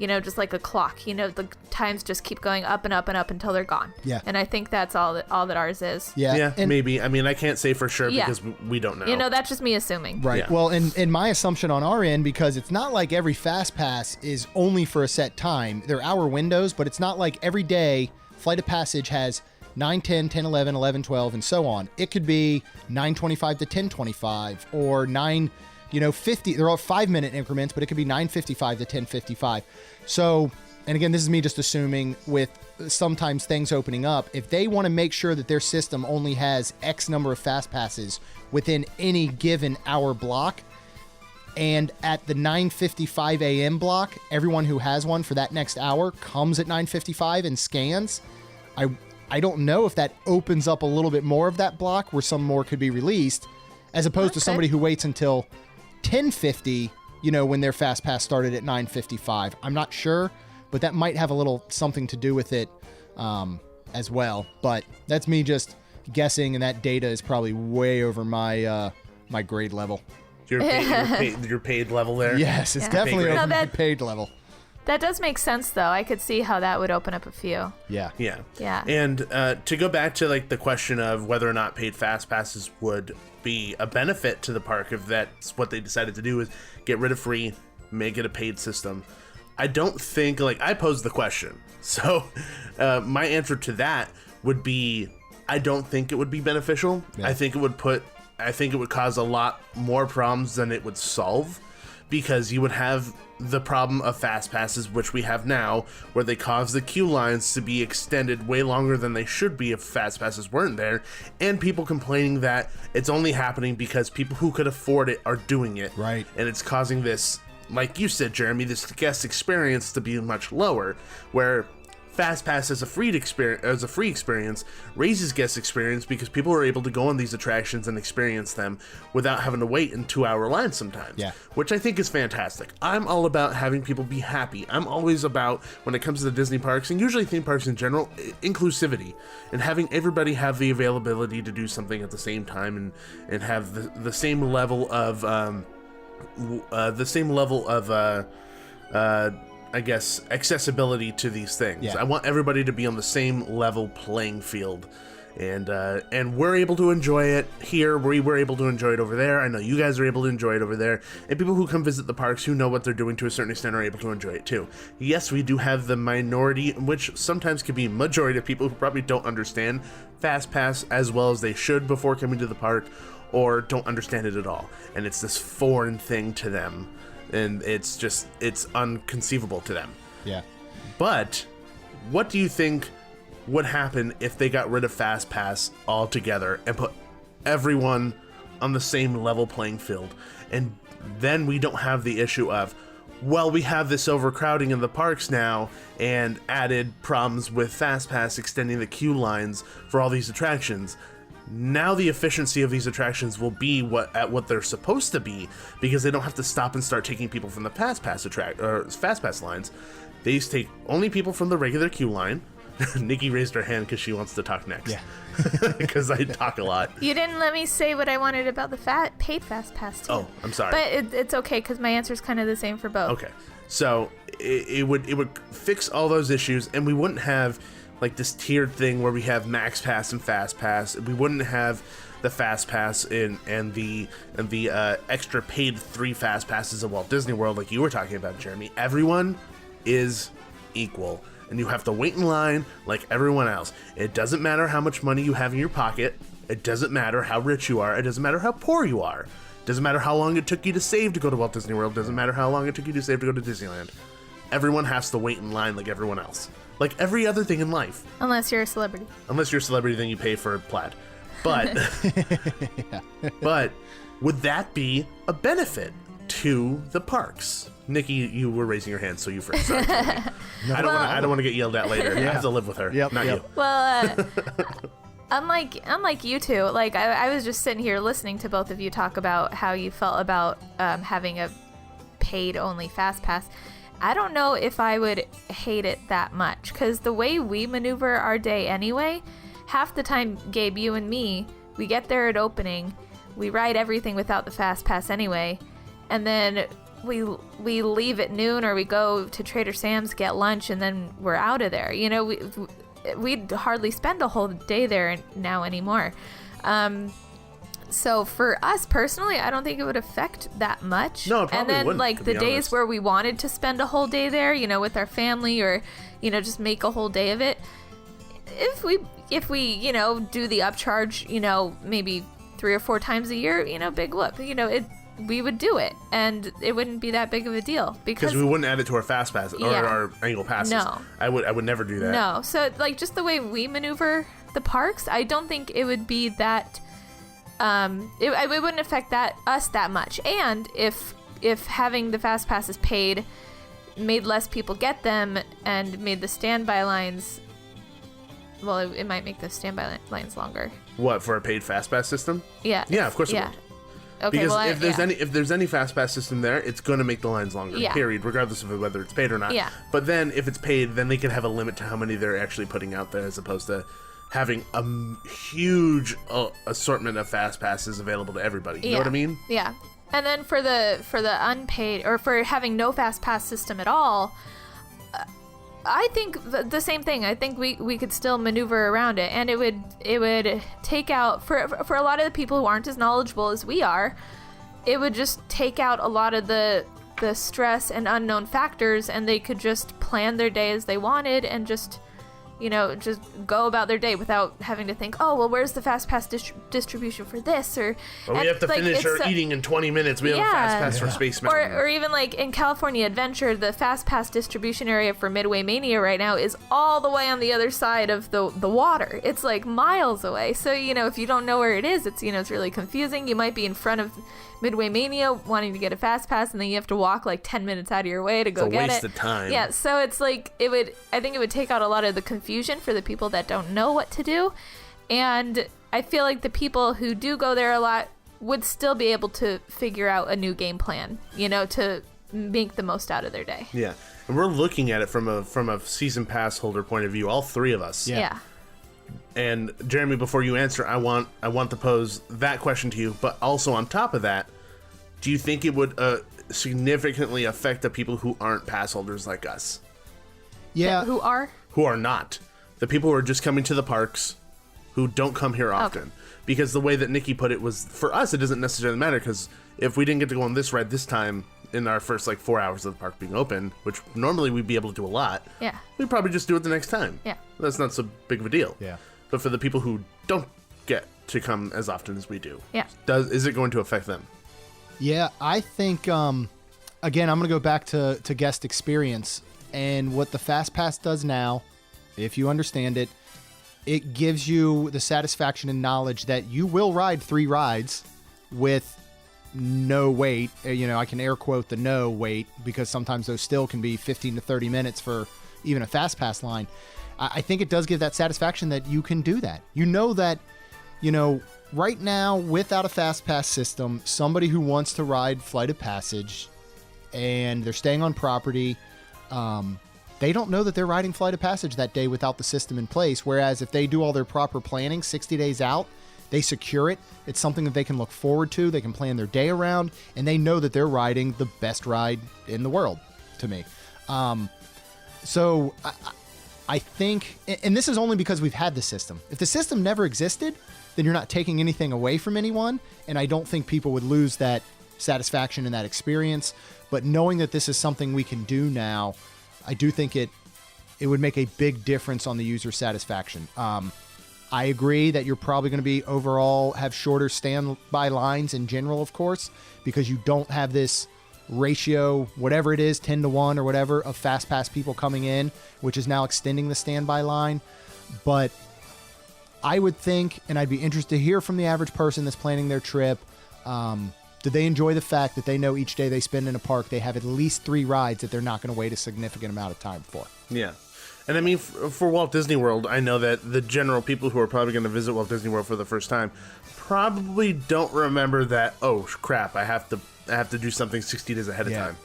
just like a clock. The times just keep going up and up and up until they're gone. Yeah. And I think that's all that ours is. Yeah, and maybe. I mean, I can't say for sure because we don't know. That's just me assuming. Right. Yeah. Well, and my assumption on our end, because it's not like every fast pass is only for a set time. They're hour windows, but it's not like every day Flight of Passage has 9, 10, 10, 11, 11, 12, and so on. It could be 9:25 to 10:25 or 9:50. They're all 5-minute increments, but it could be 9:55 to 10:55. So, and again, this is me just assuming, with sometimes things opening up, if they want to make sure that their system only has X number of fast passes within any given hour block, and at the 9:55 a.m. block, everyone who has one for that next hour comes at 9:55 and scans, I don't know if that opens up a little bit more of that block where some more could be released, as opposed to somebody who waits until 10:50, when their fast pass started at 9:55. I'm not sure, but that might have a little something to do with it as well. But that's me just guessing, and that data is probably way over my my grade level. Your paid level there? Yes, it's definitely over my paid level. That does make sense, though. I could see how that would open up a few. Yeah. And to go back to like the question of whether or not paid fast passes would be a benefit to the park, if that's what they decided to do, is get rid of free, make it a paid system. I don't think, like, I posed the question, so my answer to that would be, I don't think it would be beneficial. Yeah. I think it would cause a lot more problems than it would solve, because you would have the problem of fast passes, which we have now, where they cause the queue lines to be extended way longer than they should be if fast passes weren't there, and people complaining that it's only happening because people who could afford it are doing it. Right. And it's causing this, like you said, Jeremy, this guest experience to be much lower, where Fastpass as a free experience raises guest experience because people are able to go on these attractions and experience them without having to wait in 2-hour lines sometimes. Yeah. Which I think is fantastic. I'm all about having people be happy. I'm always about, when it comes to the Disney parks, and usually theme parks in general, inclusivity, and having everybody have the availability to do something at the same time, and have the same level of I guess, accessibility to these things. Yeah. I want everybody to be on the same level playing field, and we're able to enjoy it here. We were able to enjoy it over there. I know you guys are able to enjoy it over there, and people who come visit the parks who know what they're doing to a certain extent are able to enjoy it too. Yes, we do have the minority, which sometimes can be majority of people who probably don't understand Fastpass as well as they should before coming to the park, or don't understand it at all, and it's this foreign thing to them. And it's unconceivable to them. Yeah. But what do you think would happen if they got rid of Fastpass altogether and put everyone on the same level playing field? And then we don't have the issue of, well, we have this overcrowding in the parks now, and added problems with Fastpass extending the queue lines for all these attractions. Now the efficiency of these attractions will be what they're supposed to be, because they don't have to stop and start taking people from the Fastpass lines. They just take only people from the regular queue line. Nikki raised her hand because she wants to talk next. Yeah. Because I talk a lot. You didn't let me say what I wanted about the paid Fastpass too. Oh, I'm sorry. But it's okay, because my answer is kind of the same for both. Okay, so it would fix all those issues, and we wouldn't have like this tiered thing where we have Max Pass and Fast Pass. We wouldn't have the Fast Pass and the extra paid 3 Fast Passes at Walt Disney World, like you were talking about, Jeremy. Everyone is equal, and you have to wait in line like everyone else. It doesn't matter how much money you have in your pocket. It doesn't matter how rich you are. It doesn't matter how poor you are. It doesn't matter how long it took you to save to go to Walt Disney World. It doesn't matter how long it took you to save to go to Disneyland. Everyone has to wait in line like everyone else. Like every other thing in life. Unless you're a celebrity. Unless you're a celebrity, then you pay for plaid. But, but would that be a benefit to the parks? Nikki, you were raising your hand, so you first. Sorry, I don't want to get yelled at later. I have to live with her. Not you. Well, unlike you two, like I was just sitting here listening to both of you talk about how you felt about having a paid only Fast Pass. I don't know if I would hate it that much, because the way we maneuver our day anyway, half the time, Gabe, you and me, we get there at opening, we ride everything without the Fast Pass anyway, and then we leave at noon, or we go to Trader Sam's, get lunch, and then we're out of there. You know, we hardly spend a whole day there now anymore. So for us personally, I don't think it would affect that much. No, it probably and then wouldn't, like the days where we wanted to spend a whole day there, you know, with our family, or just make a whole day of it. If we do the upcharge, maybe 3 or 4 times a year, big whoop. We would do it, and it wouldn't be that big of a deal because we wouldn't add it to our fast passes or our annual passes. No, I would never do that. No, so like just the way we maneuver the parks, I don't think it would be that. It wouldn't affect us that much. And if having the fast passes paid made less people get them and made the standby lines, well, it might make the standby lines longer. What, for a paid fast pass system? Yeah. Yeah, of course it would. Okay, because well, if there's any fast pass system there, it's going to make the lines longer. Yeah. Period, regardless of whether it's paid or not. Yeah. But then if it's paid, then they can have a limit to how many they're actually putting out there, as opposed to having a huge assortment of fast passes available to everybody. You know what I mean? Yeah. And then for the unpaid, or for having no fast pass system at all, I think the same thing. I think we could still maneuver around it, and it would take out for a lot of the people who aren't as knowledgeable as we are. It would just take out a lot of the stress and unknown factors, and they could just plan their day as they wanted and just go about their day without having to think, oh, well, where's the fast pass distribution for this? Or we have to finish our eating in 20 minutes. We have a fast pass for Space Mountain. Or even like in California Adventure, the fast pass distribution area for Midway Mania right now is all the way on the other side of the water. It's like miles away. So, if you don't know where it is, it's really confusing. You might be in front of Midway Mania wanting to get a fast pass, and then you have to walk like 10 minutes out of your way to go get it. It's a waste of time. Yeah, so it's like I think it would take out a lot of the confusion for the people that don't know what to do, and I feel like the people who do go there a lot would still be able to figure out a new game plan, to make the most out of their day. Yeah, and we're looking at it from a season pass holder point of view, all three of us. Yeah. And Jeremy, before you answer, I want to pose that question to you, but also on top of that, do you think it would significantly affect the people who aren't pass holders like us? Yeah. Who are? Who are not. The people who are just coming to the parks, who don't come here often. Okay. Because the way that Nikki put it was, for us, it doesn't necessarily matter, because if we didn't get to go on this ride this time in our first 4 hours of the park being open, which normally we'd be able to do a lot, we'd probably just do it the next time. Yeah. That's not so big of a deal. Yeah. But for the people who don't get to come as often as we do, is it going to affect them? Yeah, I think, again, I'm going to go back to guest experience. And what the Fast Pass does now, if you understand it, it gives you the satisfaction and knowledge that you will ride 3 rides with no wait. I can air quote the no wait, because sometimes those still can be 15 to 30 minutes for even a Fast Pass line. I think it does give that satisfaction that you can do that. That, right now, without a Fast Pass system, somebody who wants to ride Flight of Passage and they're staying on property, they don't know that they're riding Flight of Passage that day without the system in place. Whereas if they do all their proper planning 60 days out, they secure it. It's something that they can look forward to. They can plan their day around, and they know that they're riding the best ride in the world, to me. So I think, and this is only because we've had the system. If the system never existed, then you're not taking anything away from anyone, and I don't think people would lose that satisfaction and that experience. But knowing that this is something we can do now, I do think it would make a big difference on the user satisfaction. I agree that you're probably going to be overall have shorter standby lines in general, of course, because you don't have this ratio, whatever it is, 10 to 1 or whatever, of Fast Pass people coming in, which is now extending the standby line. But I would think, and I'd be interested to hear from the average person that's planning their trip, do they enjoy the fact that they know each day they spend in a park, they have at least 3 rides that they're not going to wait a significant amount of time for? Yeah. And I mean, for Walt Disney World, I know that the general people who are probably going to visit Walt Disney World for the first time probably don't remember that, oh, crap, I have to do something 60 days ahead of time.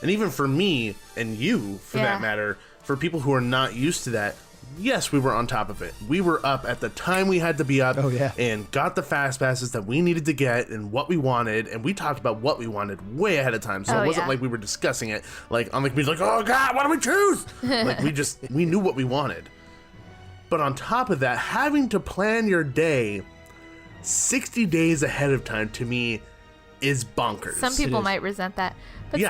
And even for me, and you, for that matter, for people who are not used to that, yes, we were on top of it. We were up at the time we had to be up and got the Fast Passes that we needed to get and what we wanted, and we talked about what we wanted way ahead of time. So it wasn't like we were discussing it on the computer, oh God, what do we choose? We knew what we wanted. But on top of that, having to plan your day 60 days ahead of time, to me, is bonkers. Some people might resent that. But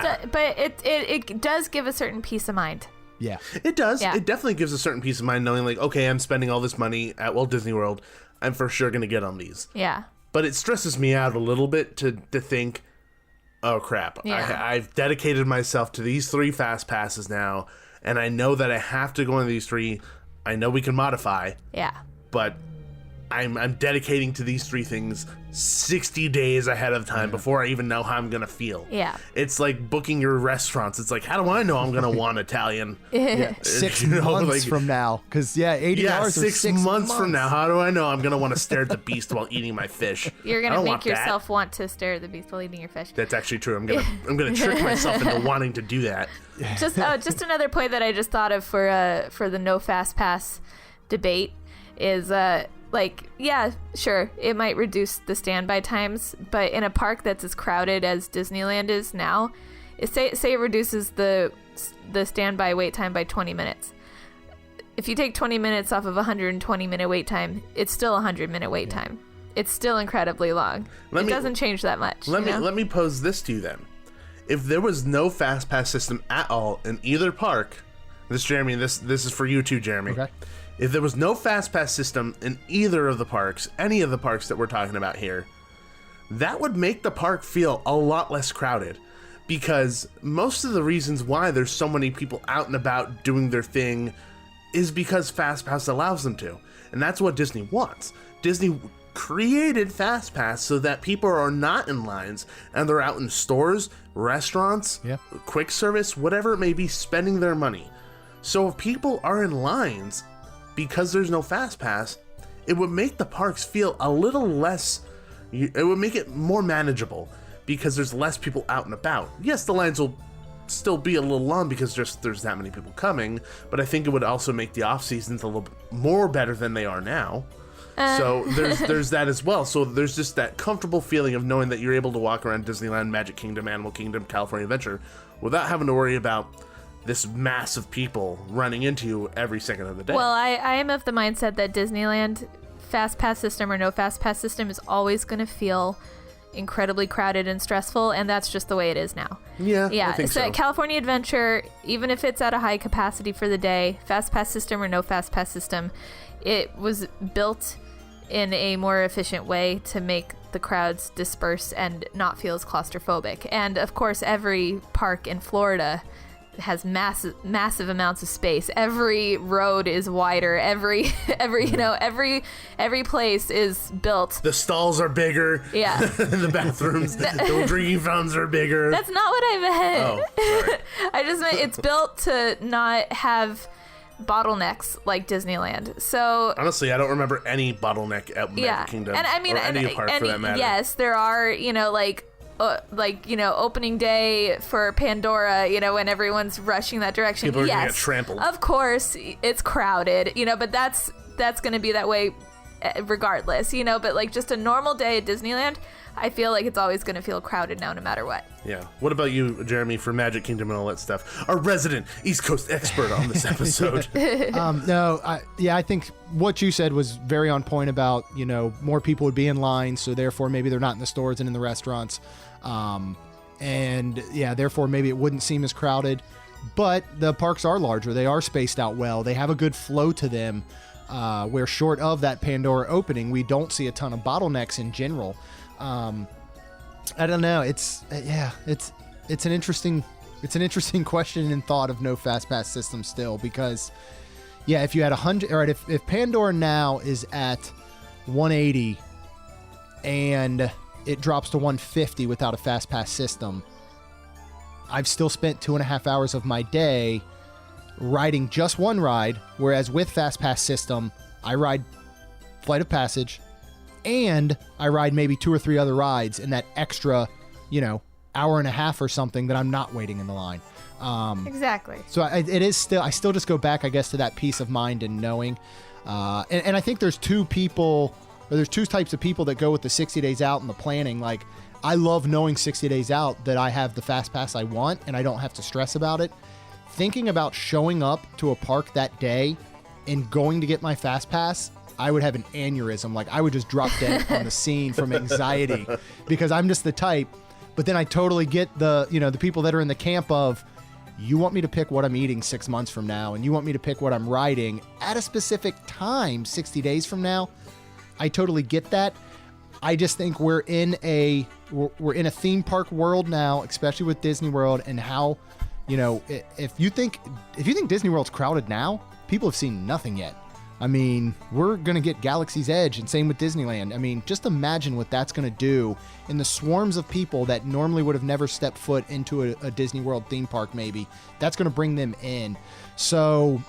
it does give a certain peace of mind. Yeah. It does. Yeah. It definitely gives a certain peace of mind knowing, okay, I'm spending all this money at Walt Disney World. I'm for sure going to get on these. Yeah. But it stresses me out a little bit to think, oh, crap. Yeah. I've dedicated myself to these 3 Fast Passes now, and I know that I have to go on these 3. I know we can modify. Yeah. But I'm dedicating to these 3 things 60 days ahead of time before I even know how I'm gonna feel. Yeah. It's like booking your restaurants. It's like, how do I know I'm gonna want Italian? Yeah, 6 months from now, because $80 Yeah, or 6 months from now. How do I know I'm gonna want to stare at the beast while eating my fish? You're I gonna don't make want that. yourself want to stare at the beast while eating your fish. That's actually true. I'm gonna trick myself into wanting to do that. Just another point that I just thought of for the no fast pass debate is yeah, sure, it might reduce the standby times, but in a park that's as crowded as Disneyland is now, say it reduces the standby wait time by 20 minutes. If you take 20 minutes off of a 120-minute wait time, it's still a 100-minute wait time. It's still incredibly long. It doesn't change that much. Let me pose this to you then. If there was no fast pass system at all in either park, this is for you too, Jeremy. Okay. If there was no fast pass system in either of the parks, any of the parks that we're talking about here, that would make the park feel a lot less crowded, because most of the reasons why there's so many people out and about doing their thing is because fast pass allows them to, and that's what Disney wants. Disney created fast pass so that people are not in lines and they're out in stores, restaurants, quick service, whatever it may be, spending their money. So if people are in lines because there's no fast pass, it would make the parks feel a little less, it would make it more manageable because there's less people out and about. Yes, the lines will still be a little long because there's that many people coming, but I think it would also make the off seasons a little more better than they are now. So there's that as well. So there's just that comfortable feeling of knowing that you're able to walk around Disneyland, Magic Kingdom, Animal Kingdom, California Adventure without having to worry about this mass of people running into you every second of the day. Well, I am of the mindset that Disneyland, fast pass system or no fast pass system, is always going to feel incredibly crowded and stressful, and that's just the way it is now. Yeah, I think so. California Adventure, even if it's at a high capacity for the day, fast pass system or no fast pass system, it was built in a more efficient way to make the crowds disperse and not feel as claustrophobic. And of course, every park in Florida has massive amounts of space. Every road is wider. Every place is built. The stalls are bigger. Yeah. The bathrooms, the drinking fountains are bigger. That's not what I meant. Oh, sorry. I just meant it's built to not have bottlenecks like Disneyland. So honestly, I don't remember any bottleneck at Magic Kingdom. And I mean, or any park for that matter. Yes, there are, opening day for Pandora, when everyone's rushing that direction. People are gonna get trampled. Of course, it's crowded, but that's going to be that way regardless, but like just a normal day at Disneyland, I feel like it's always going to feel crowded now, no matter what. Yeah. What about you, Jeremy, for Magic Kingdom and all that stuff? Our resident East Coast expert on this episode. I think what you said was very on point about, more people would be in line, so therefore maybe they're not in the stores and in the restaurants. Therefore maybe it wouldn't seem as crowded. But the parks are larger. They are spaced out well. They have a good flow to them, where short of that Pandora opening, we don't see a ton of bottlenecks in general. I don't know. It's an interesting question and thought of no fast pass system still, because if you had 100, all right, if Pandora now is at 180 and it drops to 150 without a fast pass system, I've still spent 2.5 hours of my day riding just one ride, whereas with fast pass system, I ride Flight of Passage and I ride maybe 2 or 3 other rides in that extra, hour and a half or something that I'm not waiting in the line. Exactly. So I still just go back, I guess, to that peace of mind and knowing. And I think there's two types of people that go with the 60 days out and the planning. Like, I love knowing 60 days out that I have the fast pass I want and I don't have to stress about it. Thinking about showing up to a park that day and going to get my fast pass, I would have an aneurysm. Like, I would just drop dead on the scene from anxiety, because I'm just the type. But then I totally get the people that are in the camp of, you want me to pick what I'm eating 6 months from now, and you want me to pick what I'm riding at a specific time 60 days from now. I totally get that. I just think we're in a theme park world now, especially with Disney World, and how, if you think Disney World's crowded now, people have seen nothing yet. I mean, we're going to get Galaxy's Edge, and same with Disneyland. I mean, just imagine what that's going to do in the swarms of people that normally would have never stepped foot into a Disney World theme park, maybe. That's going to bring them in. So,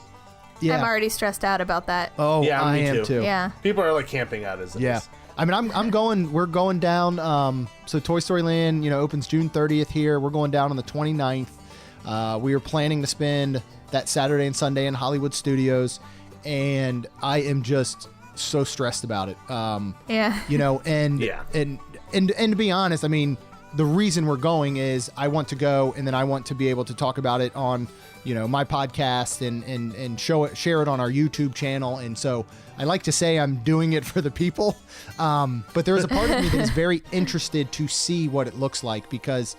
yeah. I'm already stressed out about that. Oh, Yeah, I me am too. Yeah. People are like camping out as it Yeah. is. I mean, we're going down, so Toy Story Land, opens June 30th here. We're going down on the 29th. We are planning to spend that Saturday and Sunday in Hollywood Studios, and I am just so stressed about it. Yeah. And Yeah. and to be honest, I mean, the reason we're going is I want to go, and then I want to be able to talk about it on, my podcast and share it on our YouTube channel. And so I like to say I'm doing it for the people. But there's a part of me that is very interested to see what it looks like, because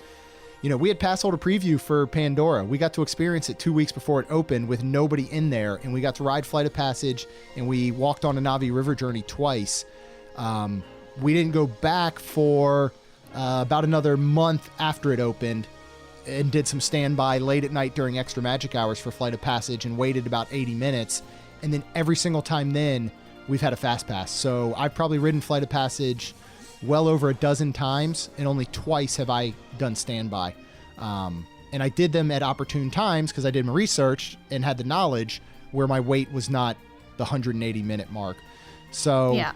we had pass holder preview for Pandora. We got to experience it 2 weeks before it opened with nobody in there, and we got to ride Flight of Passage, and we walked on a Na'vi River journey twice. We didn't go back for about another month after it opened, and did some standby late at night during extra magic hours for Flight of Passage and waited about 80 minutes. And then every single time then, we've had a fast pass. So I've probably ridden Flight of Passage well over a dozen times, and only twice have I done standby. And I did them at opportune times because I did my research and had the knowledge where my wait was not the 180-minute mark. So Yeah.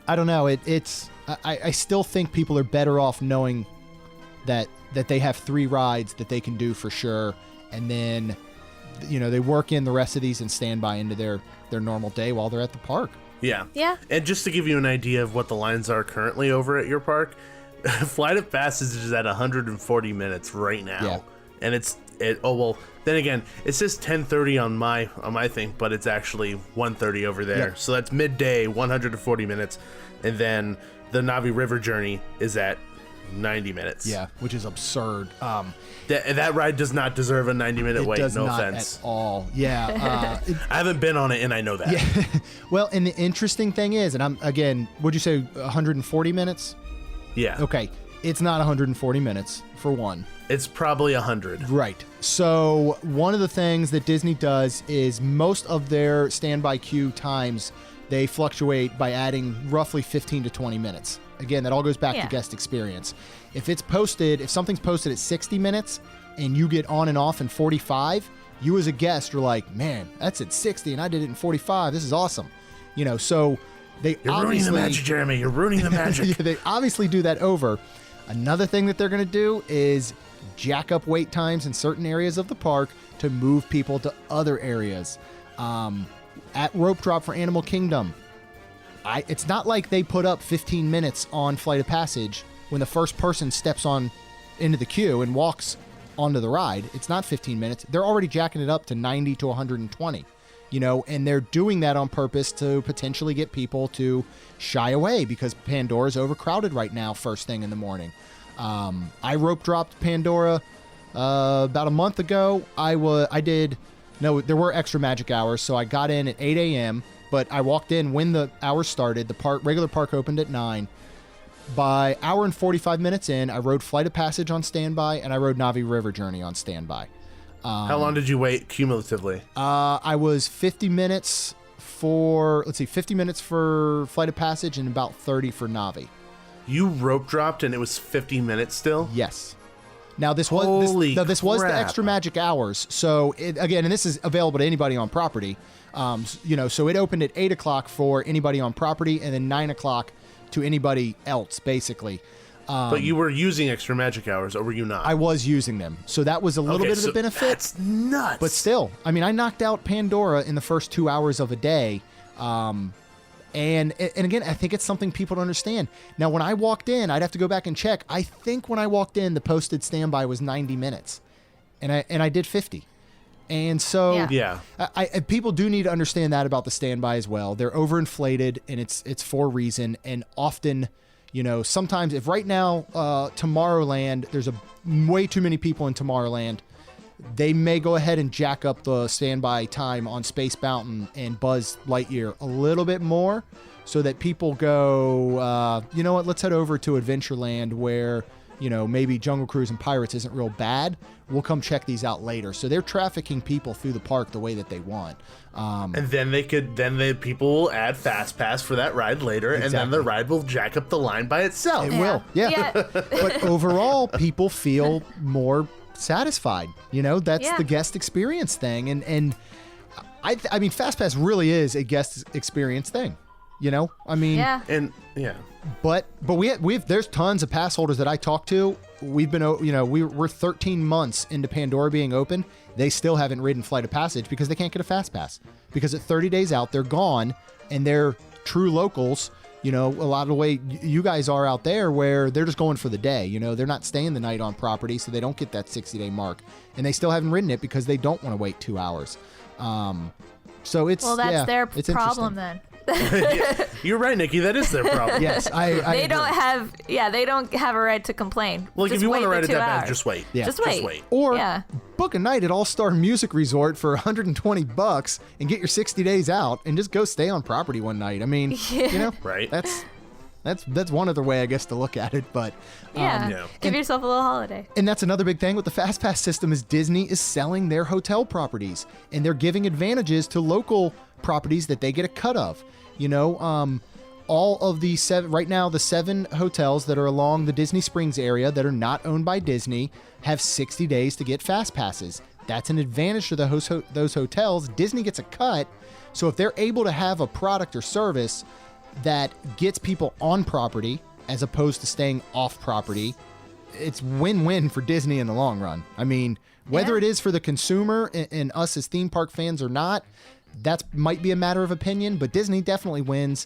I don't know. I still think people are better off knowing that they have 3 rides that they can do for sure, and then they work in the rest of these and standby into their normal day while they're at the park. Yeah. Yeah. And just to give you an idea of what the lines are currently over at your park, Flight of Passage is at 140 minutes right now. Yeah. And then again, it says 10:30 on my thing, but it's actually 1:30 over there. Yeah. So that's midday, 140 minutes. And then the Na'vi River journey is at 90 minutes. Yeah, which is absurd. That ride does not deserve a 90-minute wait, does no not offense. at all. Yeah. I haven't been on it, and I know that. Yeah. Well, and the interesting thing is, and would you say 140 minutes? Yeah. Okay, it's not 140 minutes, for one. It's probably 100. Right. So one of the things that Disney does is most of their standby queue times, they fluctuate by adding roughly 15 to 20 minutes. Again, that all goes back to guest experience. If something's posted at 60 minutes and you get on and off in 45, you as a guest are like, man, that's at 60 and I did it in 45. This is awesome. So You're ruining the magic, Jeremy. You're ruining the magic. Yeah, they obviously do that over. Another thing that they're going to do is jack up wait times in certain areas of the park to move people to other areas. At Rope Drop for Animal Kingdom, it's not like they put up 15 minutes on Flight of Passage when the first person steps into the queue and walks onto the ride. It's not 15 minutes. They're already jacking it up to 90 to 120, and they're doing that on purpose to potentially get people to shy away because Pandora's overcrowded right now first thing in the morning. I rope dropped Pandora about a month ago. There were extra magic hours, so I got in at 8 a.m., but I walked in when the hours started. The regular park opened at 9. By hour and 45 minutes in, I rode Flight of Passage on standby, and I rode Na'vi River Journey on standby. How long did you wait cumulatively? I was 50 minutes for Flight of Passage and about 30 for Na'vi. You rope dropped and it was 50 minutes still? Yes. Now this was the extra magic hours. So and this is available to anybody on property. So it opened at 8 o'clock for anybody on property, and then 9 o'clock to anybody else, basically. But you were using extra magic hours, or were you not? I was using them, so that was a little bit of the benefit. That's nuts. But still, I mean, I knocked out Pandora in the first 2 hours of a day. And again, I think it's something people don't understand. Now, when I walked in, I'd have to go back and check. I think when I walked in, the posted standby was 90 minutes, and I did 50. And so, people do need to understand that about the standby as well. They're overinflated, and it's for a reason. And often, sometimes if right now, Tomorrowland, there's way too many people in Tomorrowland, they may go ahead and jack up the standby time on Space Mountain and Buzz Lightyear a little bit more so that people go, you know what, let's head over to Adventureland where maybe Jungle Cruise and Pirates isn't real bad, we'll come check these out later. So they're trafficking people through the park the way that they want. And then the people will add Fastpass for that ride later, and then the ride will jack up the line by itself. It will, yeah. But overall, people feel more satisfied. That's the guest experience thing, and I mean, Fastpass really is a guest experience thing. But there's tons of pass holders that I talk to. We've been, we're 13 months into Pandora being open. They still haven't ridden Flight of Passage because they can't get a fast pass, because at 30 days out, they're gone, and they're true locals. A lot of the way you guys are out there, where they're just going for the day. They're not staying the night on property, so they don't get that 60-day mark, and they still haven't ridden it because they don't want to wait 2 hours. So it's that's their it's problem then. You're right, Nikki. That is their problem. Yes, they don't have a right to complain. Like, just if you want to wait ride the it 2 that bad, hours. just wait. Yeah. Just wait. Or book a night at All-Star Music Resort for $120 and get your 60 days out and just go stay on property one night. I mean, right. That's one other way, I guess, to look at it. But give yourself a little holiday. And that's another big thing with the FastPass system is Disney is selling their hotel properties, and they're giving advantages to local properties that they get a cut of. All of the right now, the 7 hotels that are along the Disney Springs area that are not owned by Disney have 60 days to get fast passes. That's an advantage to those hotels. Disney gets a cut. So if they're able to have a product or service that gets people on property as opposed to staying off property, it's win-win for Disney in the long run. I mean, whether it is for the consumer and us as theme park fans or not, that might be a matter of opinion, but Disney definitely wins.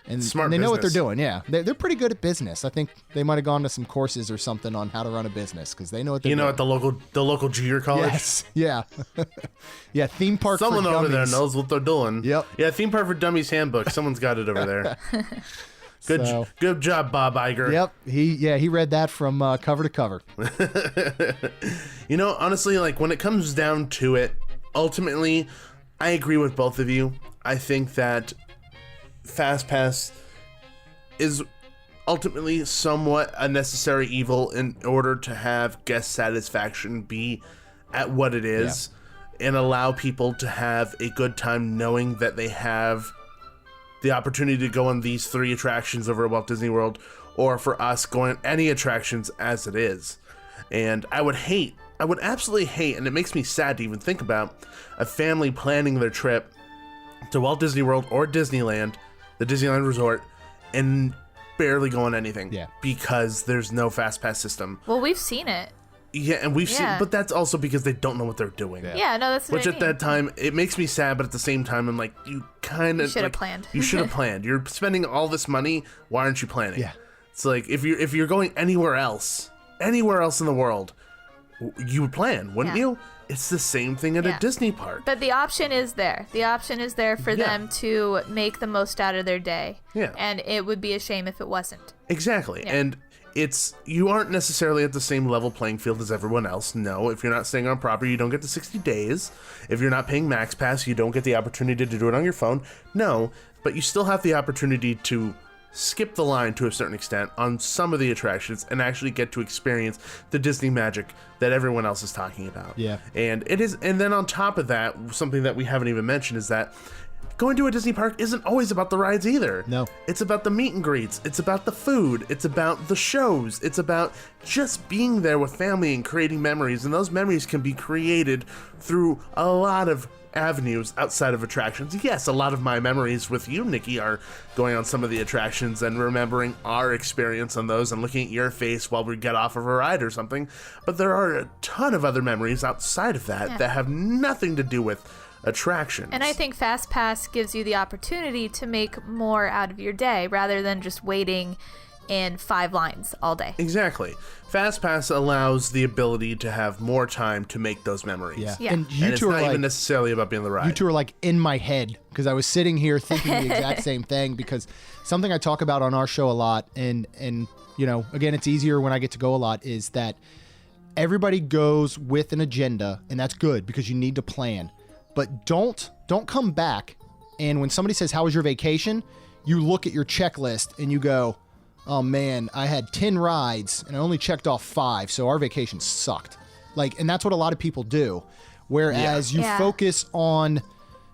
And they know what they're doing. Yeah, they're pretty good at business. I think they might have gone to some courses or something on how to run a business, because they know what they're doing. At the local junior college. Yes. Yeah. Yeah. Theme park. Someone for dummies. over there knows what they're doing. Yep. Yeah. Theme park for dummies handbook. Someone's got it over there. Good job, Bob Iger. Yep. He read that from cover to cover. Honestly, like, when it comes down to it, ultimately, I agree with both of you. I think that Fastpass is ultimately somewhat a necessary evil in order to have guest satisfaction be at what it is, and allow people to have a good time knowing that they have the opportunity to go on these 3 attractions over at Walt Disney World, or for us going on any attractions as it is. And I would absolutely hate, and it makes me sad to even think about, a family planning their trip to Walt Disney World or Disneyland, the Disneyland Resort, and barely go on anything. Yeah. Because there's no fast pass system. Well, we've seen it. Yeah, and we've seen, but that's also because they don't know what they're doing. Yeah, no, that's what Which I at mean. that time, it makes me sad, but at the same time, I'm like, you kind of should have planned. You should have planned. You're spending all this money. Why aren't you planning? Yeah. It's like, if you're going anywhere else in the world, you would plan, wouldn't you? It's the same thing at a Disney park. But the option is there. The option is there for them to make the most out of their day. Yeah. And it would be a shame if it wasn't. Exactly. Yeah. And you aren't necessarily at the same level playing field as everyone else. No, if you're not staying on property, you don't get the 60 days. If you're not paying Max Pass, you don't get the opportunity to do it on your phone. No, but you still have the opportunity to skip the line to a certain extent on some of the attractions and actually get to experience the Disney magic that everyone else is talking about. Yeah. And then on top of that, something that we haven't even mentioned is that going to a Disney park isn't always about the rides either. No. It's about the meet and greets. It's about the food. It's about the shows. It's about just being there with family and creating memories. And those memories can be created through a lot of avenues outside of attractions. Yes, a lot of my memories with you, Nikki, are going on some of the attractions and remembering our experience on those and looking at your face while we get off of a ride or something. But there are a ton of other memories outside of that that have nothing to do with attractions. And I think Fastpass gives you the opportunity to make more out of your day rather than just waiting in 5 lines all day. Exactly. Fastpass allows the ability to have more time to make those memories. Yeah. And you And it's two are not like, even necessarily about being on the ride. you two are like in my head, because I was sitting here thinking the exact same thing, because something I talk about on our show a lot, and again, it's easier when I get to go a lot, is that everybody goes with an agenda, and that's good because you need to plan. But don't come back, and when somebody says, how was your vacation? You look at your checklist and you go, oh man, I had 10 rides and I only checked off 5, so our vacation sucked. Like, and that's what a lot of people do. Whereas you focus on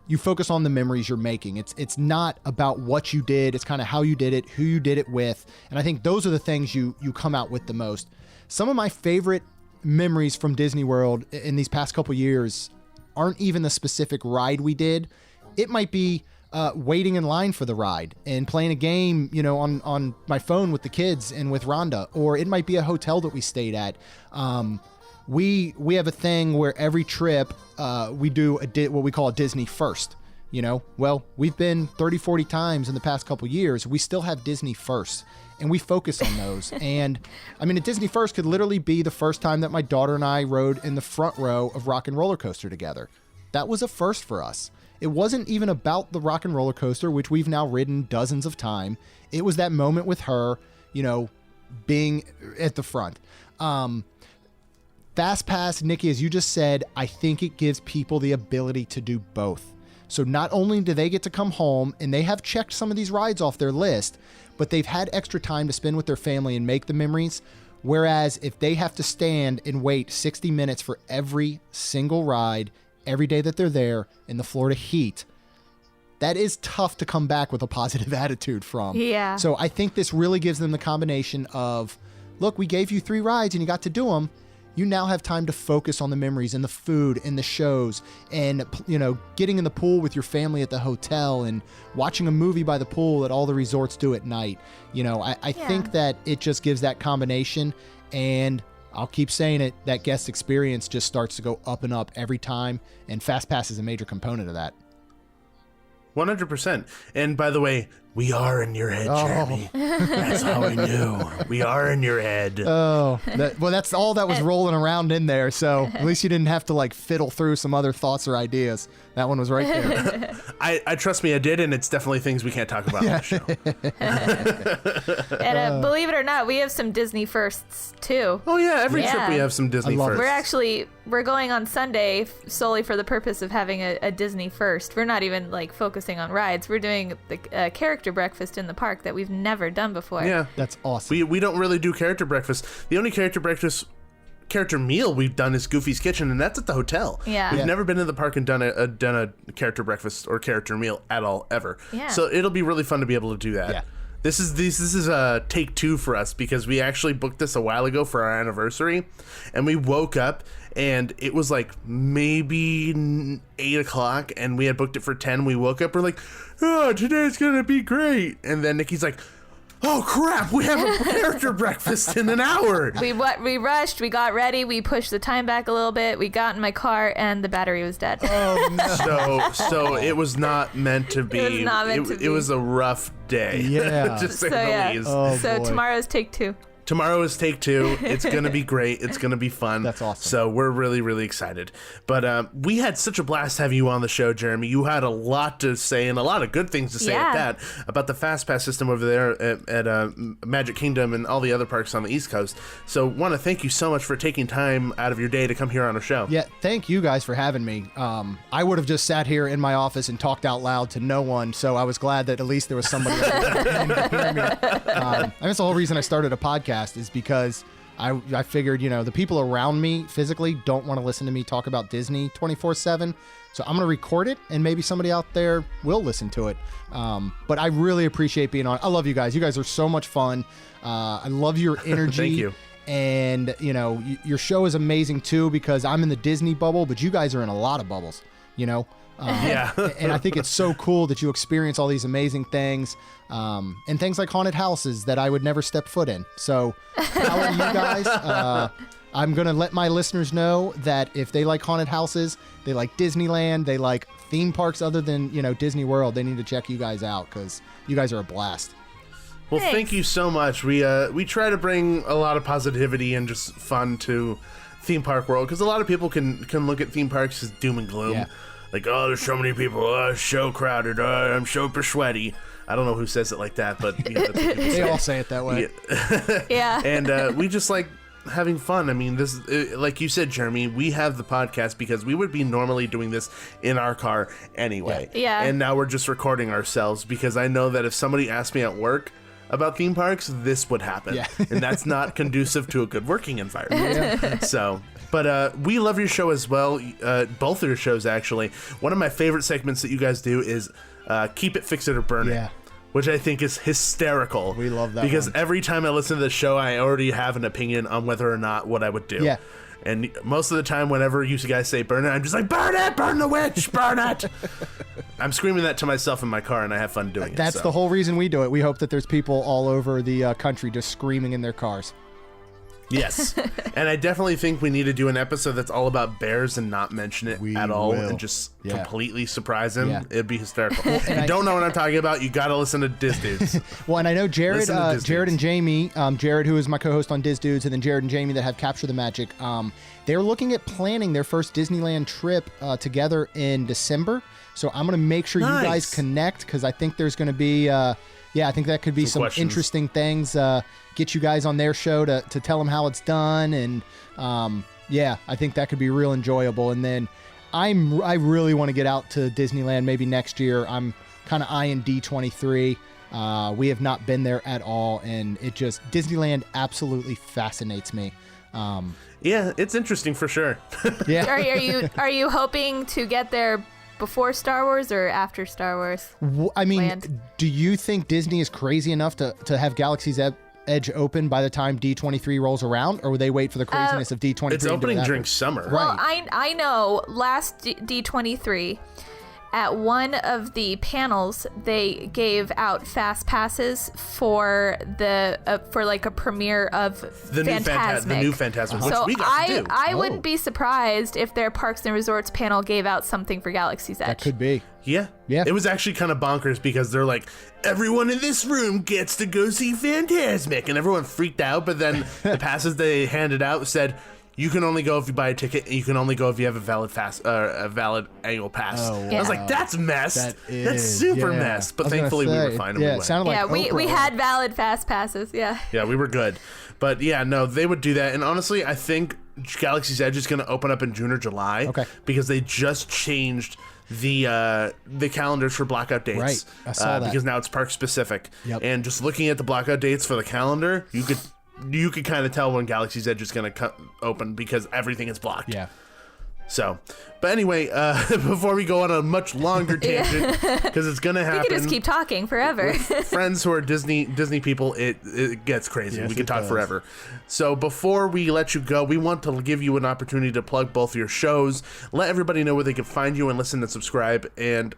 the memories you're making. It's not about what you did. It's kind of how you did it, who you did it with. And I think those are the things you come out with the most. Some of my favorite memories from Disney World in these past couple years aren't even the specific ride we did. It might be waiting in line for the ride and playing a game, on my phone with the kids and with Rhonda, or it might be a hotel that we stayed at. We have a thing where every trip we do what we call a Disney First. Well, we've been 30, 40 times in the past couple years. We still have Disney Firsts, and we focus on those. And I mean, a Disney First could literally be the first time that my daughter and I rode in the front row of Rock and Roller Coaster together. That was a first for us. It wasn't even about the Rock and Roller Coaster, which we've now ridden dozens of times. It was that moment with her, being at the front. Fastpass, Nikki, as you just said, I think it gives people the ability to do both. So not only do they get to come home and they have checked some of these rides off their list, but they've had extra time to spend with their family and make the memories. Whereas if they have to stand and wait 60 minutes for every single ride every day that they're there in the Florida heat, that is tough to come back with a positive attitude from. Yeah. So I think this really gives them the combination of, look, we gave you 3 rides and you got to do them. You now have time to focus on the memories and the food and the shows and, getting in the pool with your family at the hotel and watching a movie by the pool that all the resorts do at night. I think that it just gives that combination, and I'll keep saying it, that guest experience just starts to go up and up every time, and Fastpass is a major component of that. 100%. And by the way, we are in your head, Jeremy. That's how we knew. We are in your head. Oh, that's all that was rolling around in there. So at least you didn't have to fiddle through some other thoughts or ideas. That one was right there. I trust me, I did, and it's definitely things we can't talk about on the show. And believe it or not, we have some Disney firsts too. Oh yeah, every trip we have some Disney firsts. We're going on Sunday solely for the purpose of having a Disney first. We're not even focusing on rides. We're doing the character breakfast in the park that we've never done before. Yeah, that's awesome. We don't really do character breakfast. The only character meal we've done is Goofy's Kitchen, and that's at the hotel. Yeah. We've never been in the park and done a character breakfast or character meal at all, ever. Yeah. So it'll be really fun to be able to do that. Yeah. This is a take 2 for us, because we actually booked this a while ago for our anniversary, and we woke up and it was maybe 8 o'clock and we had booked it for 10. We woke up, we're like, oh, today's gonna be great. And then Nikki's like, oh crap, we have a character breakfast in an hour. We rushed, we got ready, we pushed the time back a little bit, we got in my car, and the battery was dead. Oh no. So it was not meant to be. It was not meant to be. It was a rough day. Yeah. To say the least. Oh, so boy. tomorrow's take 2. Tomorrow is take 2. It's going to be great. It's going to be fun. That's awesome. So we're really, really excited. But we had such a blast having you on the show, Jeremy. You had a lot to say, and a lot of good things to say at that, about the Fastpass system over there at Magic Kingdom and all the other parks on the East Coast. So want to thank you so much for taking time out of your day to come here on our show. Yeah, thank you guys for having me. I would have just sat here in my office and talked out loud to no one, so I was glad that at least there was somebody else to hear me. That's the whole reason I started a podcast, is because I figured, the people around me physically don't want to listen to me talk about Disney 24/7. So I'm going to record it, and maybe somebody out there will listen to it. But I really appreciate being on. I love you guys. You guys are so much fun. I love your energy. Thank you. And, your show is amazing too, because I'm in the Disney bubble, but you guys are in a lot of bubbles, Yeah. And I think it's so cool that you experience all these amazing things, and things like haunted houses that I would never step foot in. So, power to you guys. I'm going to let my listeners know that if they like haunted houses, they like Disneyland, they like theme parks other than, Disney World, they need to check you guys out, because you guys are a blast. Well, thank you so much. We try to bring a lot of positivity and just fun to theme park world, because a lot of people can look at theme parks as doom and gloom. Yeah. Like, oh, there's so many people. Oh, it's so crowded. Oh, I'm super sweaty. I don't know who says it like that, but that's what people They say. all say it that way. Yeah. And we just like having fun. I mean, this, like you said, Jeremy, we have the podcast because we would be normally doing this in our car anyway. Yeah. And now we're just recording ourselves, because I know that if somebody asked me at work, about theme parks, this would happen. Yeah. And that's not conducive to a good working environment. Yeah. So, but we love your show as well. Both of your shows, actually. One of my favorite segments that you guys do is Keep It, Fix It, or Burn It. Yeah. Which I think is hysterical. We love that because one. every time I listen to the show, I already have an opinion on whether or not what I would do. Yeah. And most of the time, whenever you guys say burn it, I'm just like, burn it, burn the witch, burn it. I'm screaming that to myself in my car, and I have fun doing it. That's the whole reason we do it. We hope that there's people all over the country just screaming in their cars. Yes. And I definitely think we need to do an episode that's all about bears and not mention it at all and just completely surprise him. Yeah. It'd be hysterical. If you don't know what I'm talking about, you got to listen to Diz Dudes. Well, and I know Jared and Jamie, Jared, who is my co-host on Diz Dudes, and then Jared and Jamie that have Capture the Magic, they're looking at planning their first Disneyland trip together in December. So I'm going to make sure you guys connect, because I think there's going to be, I think that could be some interesting things. Get you guys on their show to tell them how it's done. And I think that could be real enjoyable. And then I really want to get out to Disneyland maybe next year. I'm kind of eyeing D23. We have not been there at all. And Disneyland absolutely fascinates me. Yeah, it's interesting for sure. Yeah. Are you hoping to get there before Star Wars or after Star Wars? I mean, do you think Disney is crazy enough to have Galaxy's Edge open by the time D23 rolls around, or will they wait for the craziness of D23? It's opening during summer. Right. Well, I know last D23, at one of the panels, they gave out Fastpasses for like a premiere of the new Phantasmic, which we got to do. I wouldn't be surprised if their Parks and Resorts panel gave out something for Galaxy's Edge. That could be. Yeah. It was actually kind of bonkers because they're like, everyone in this room gets to go see Phantasmic, and everyone freaked out. But then the passes they handed out said, you can only go if you buy a ticket, and you can only go if you have a valid annual pass. Oh, wow. I was like, that's messed. That's super messed. But thankfully we were fine and we went. It sounded like we had valid fast passes. Yeah, we were good. But yeah, no, they would do that. And honestly, I think Galaxy's Edge is going to open up in June or July. Okay. Because they just changed the calendars for blackout dates. Right, I saw that. Because now it's park specific. Yep. And just looking at the blackout dates for the calendar, you could kind of tell when Galaxy's Edge is going to open because everything is blocked. Yeah. So, but anyway, before we go on a much longer tangent, because it's going to happen. We could just keep talking forever. Friends who are Disney people, it gets crazy. Yes, we could talk forever. So before we let you go, we want to give you an opportunity to plug both your shows. Let everybody know where they can find you and listen and subscribe, and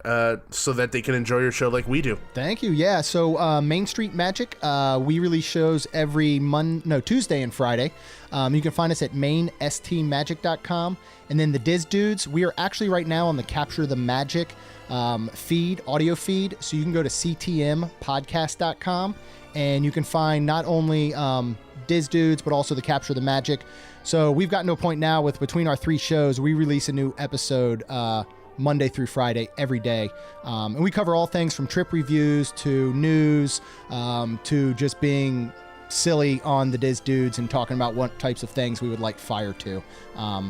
so that they can enjoy your show like we do. Thank you. Yeah. So Main Street Magic, we release shows every Tuesday and Friday. You can find us at mainstmagic.com. And then the Diz Dudes, we are actually right now on the Capture the Magic audio feed. So you can go to ctmpodcast.com and you can find not only Diz Dudes, but also the Capture the Magic. So we've gotten to a point now with between our three shows, we release a new episode Monday through Friday every day. And we cover all things from trip reviews to news to just being silly on the Diz Dudes and talking about what types of things we would like fire to.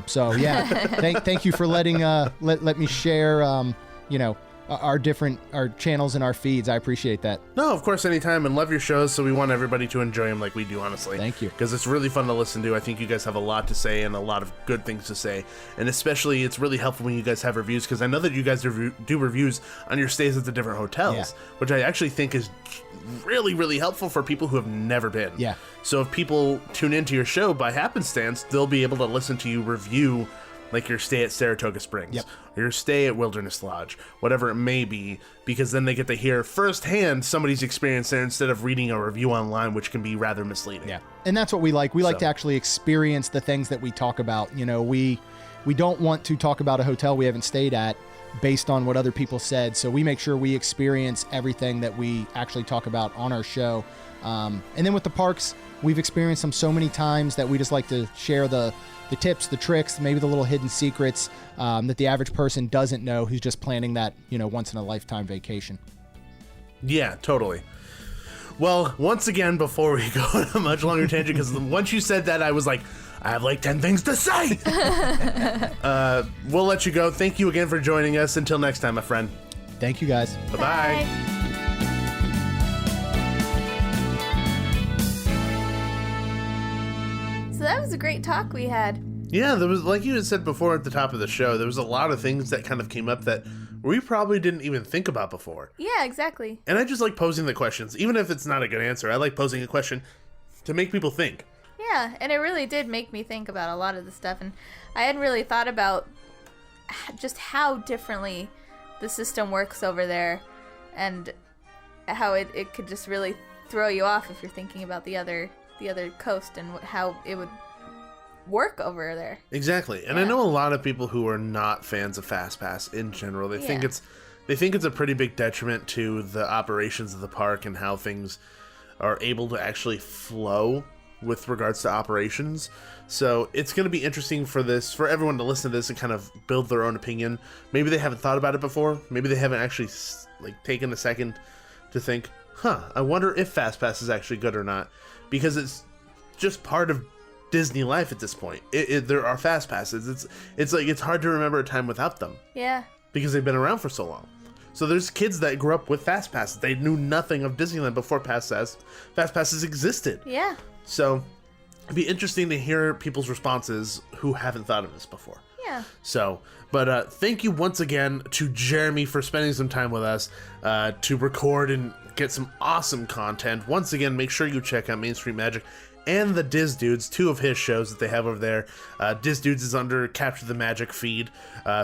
So yeah, thank you for letting let me share our channels and our feeds. I appreciate that. No, of course, anytime, and love your shows. So we want everybody to enjoy them like we do, honestly. Thank you, because it's really fun to listen to. I think you guys have a lot to say and a lot of good things to say, and especially it's really helpful when you guys have reviews, because I know that you guys do reviews on your stays at the different hotels, which I actually think is really, really helpful for people who have never been. Yeah. So if people tune into your show by happenstance, they'll be able to listen to you review like your stay at Saratoga Springs, or your stay at Wilderness Lodge, whatever it may be, because then they get to hear firsthand somebody's experience there instead of reading a review online, which can be rather misleading. Yeah, and that's what we like. We like to actually experience the things that we talk about. You know, we don't want to talk about a hotel we haven't stayed at based on what other people said, so we make sure we experience everything that we actually talk about on our show. And then with the parks, we've experienced them so many times that we just like to share the tips, the tricks, maybe the little hidden secrets that the average person doesn't know who's just planning that, once in a lifetime vacation. Yeah, totally. Well, once again, before we go on a much longer tangent, because once you said that, I was like, I have like 10 things to say. We'll let you go. Thank you again for joining us. Until next time, my friend. Thank you, guys. Bye-bye. Bye. So that was a great talk we had. Yeah, there was, like you had said before at the top of the show, there was a lot of things that kind of came up that we probably didn't even think about before. Yeah, exactly. And I just like posing the questions. Even if it's not a good answer, I like posing a question to make people think. Yeah, and it really did make me think about a lot of the stuff. And I hadn't really thought about just how differently the system works over there and how it could just really throw you off if you're thinking about the other coast and how it would work over there. Exactly. And I know a lot of people who are not fans of Fastpass in general. They think it's a pretty big detriment to the operations of the park and how things are able to actually flow with regards to operations. So it's going to be interesting for everyone to listen to this and kind of build their own opinion. Maybe they haven't thought about it before. Maybe they haven't actually taken a second to think, I wonder if Fastpass is actually good or not, because it's just part of Disney life at this point. There are Fastpasses. It's hard to remember a time without them. Yeah. Because they've been around for so long. So there's kids that grew up with Fastpasses. They knew nothing of Disneyland before Fastpasses existed. Yeah. So it'd be interesting to hear people's responses who haven't thought of this before. Yeah. So, but thank you once again to Jeremy for spending some time with us to record and get some awesome content. Once again, make sure you check out Main Street Magic and the Diz Dudes, two of his shows that they have over there. Diz Dudes is under Capture the Magic feed.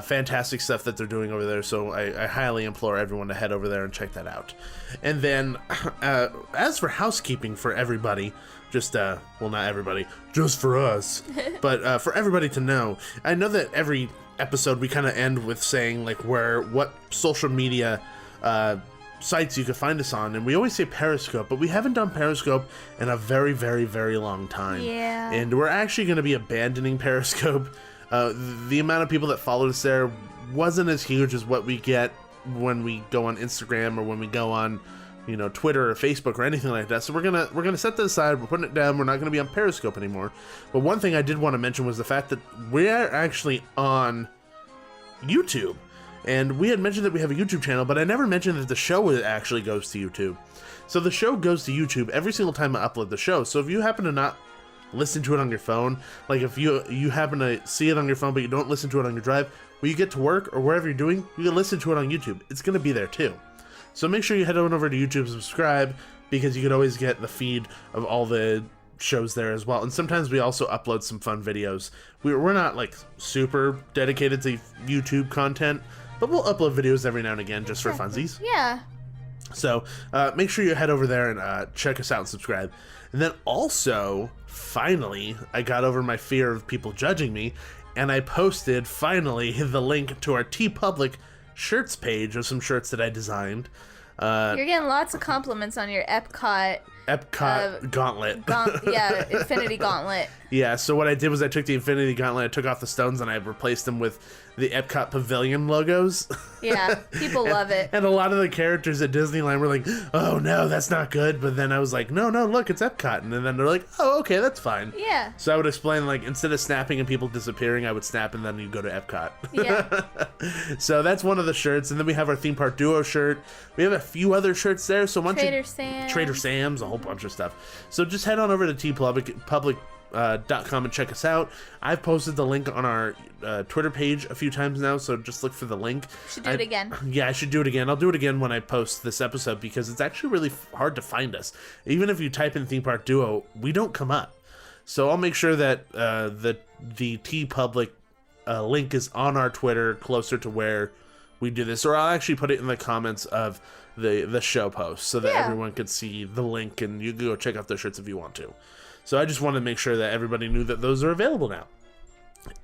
Fantastic stuff that they're doing over there, so I highly implore everyone to head over there and check that out. And then, as for housekeeping for everybody, not everybody, just for us, but for everybody to know, I know that every episode we kind of end with saying, like, what social media sites you can find us on, and we always say Periscope, but we haven't done Periscope in a very, very, very long time. Yeah. And we're actually going to be abandoning Periscope. The amount of people that followed us there wasn't as huge as what we get when we go on Instagram or when we go on, Twitter or Facebook or anything like that. So we're gonna set that aside. We're putting it down. We're not gonna be on Periscope anymore. But one thing I did want to mention was the fact that we are actually on YouTube. And we had mentioned that we have a YouTube channel, but I never mentioned that the show actually goes to YouTube. So the show goes to YouTube every single time I upload the show. So if you happen to not listen to it on your phone, like if you happen to see it on your phone but you don't listen to it on your drive, when you get to work or wherever you're doing, you can listen to it on YouTube. It's going to be there too. So make sure you head on over to YouTube and subscribe, because you can always get the feed of all the shows there as well. And sometimes we also upload some fun videos. We're not like super dedicated to YouTube content, but we'll upload videos every now and again just for funsies. Yeah. So make sure you head over there and check us out and subscribe. And then also, finally, I got over my fear of people judging me, and I posted, finally, the link to our TeePublic shirts page of some shirts that I designed. You're getting lots of compliments on your Epcot gauntlet. Infinity Gauntlet. Yeah, so what I did was I took the Infinity Gauntlet, I took off the stones, and I replaced them with the Epcot Pavilion logos. Yeah, people love it. And a lot of the characters at Disneyland were like, oh no, that's not good. But then I was like, no, look, it's Epcot. And then they're like, oh, okay, that's fine. Yeah. So I would explain, like, instead of snapping and people disappearing, I would snap and then you go to Epcot. Yeah. So that's one of the shirts. And then we have our Theme Park Duo shirt. We have a few other shirts there. So once Trader Sam's, a whole bunch of stuff. So just head on over to TeePublic.com and check us out. I've posted the link on our Twitter page a few times now, so just look for the link. You should do it again. Yeah, I should do it again. I'll do it again when I post this episode, because it's actually really hard to find us. Even if you type in Theme Park Duo, we don't come up. So I'll make sure that the TeePublic link is on our Twitter closer to where we do this, or I'll actually put it in the comments of the show post so that everyone can see the link, and you can go check out the shirts if you want to. So I just want to make sure that everybody knew that those are available now.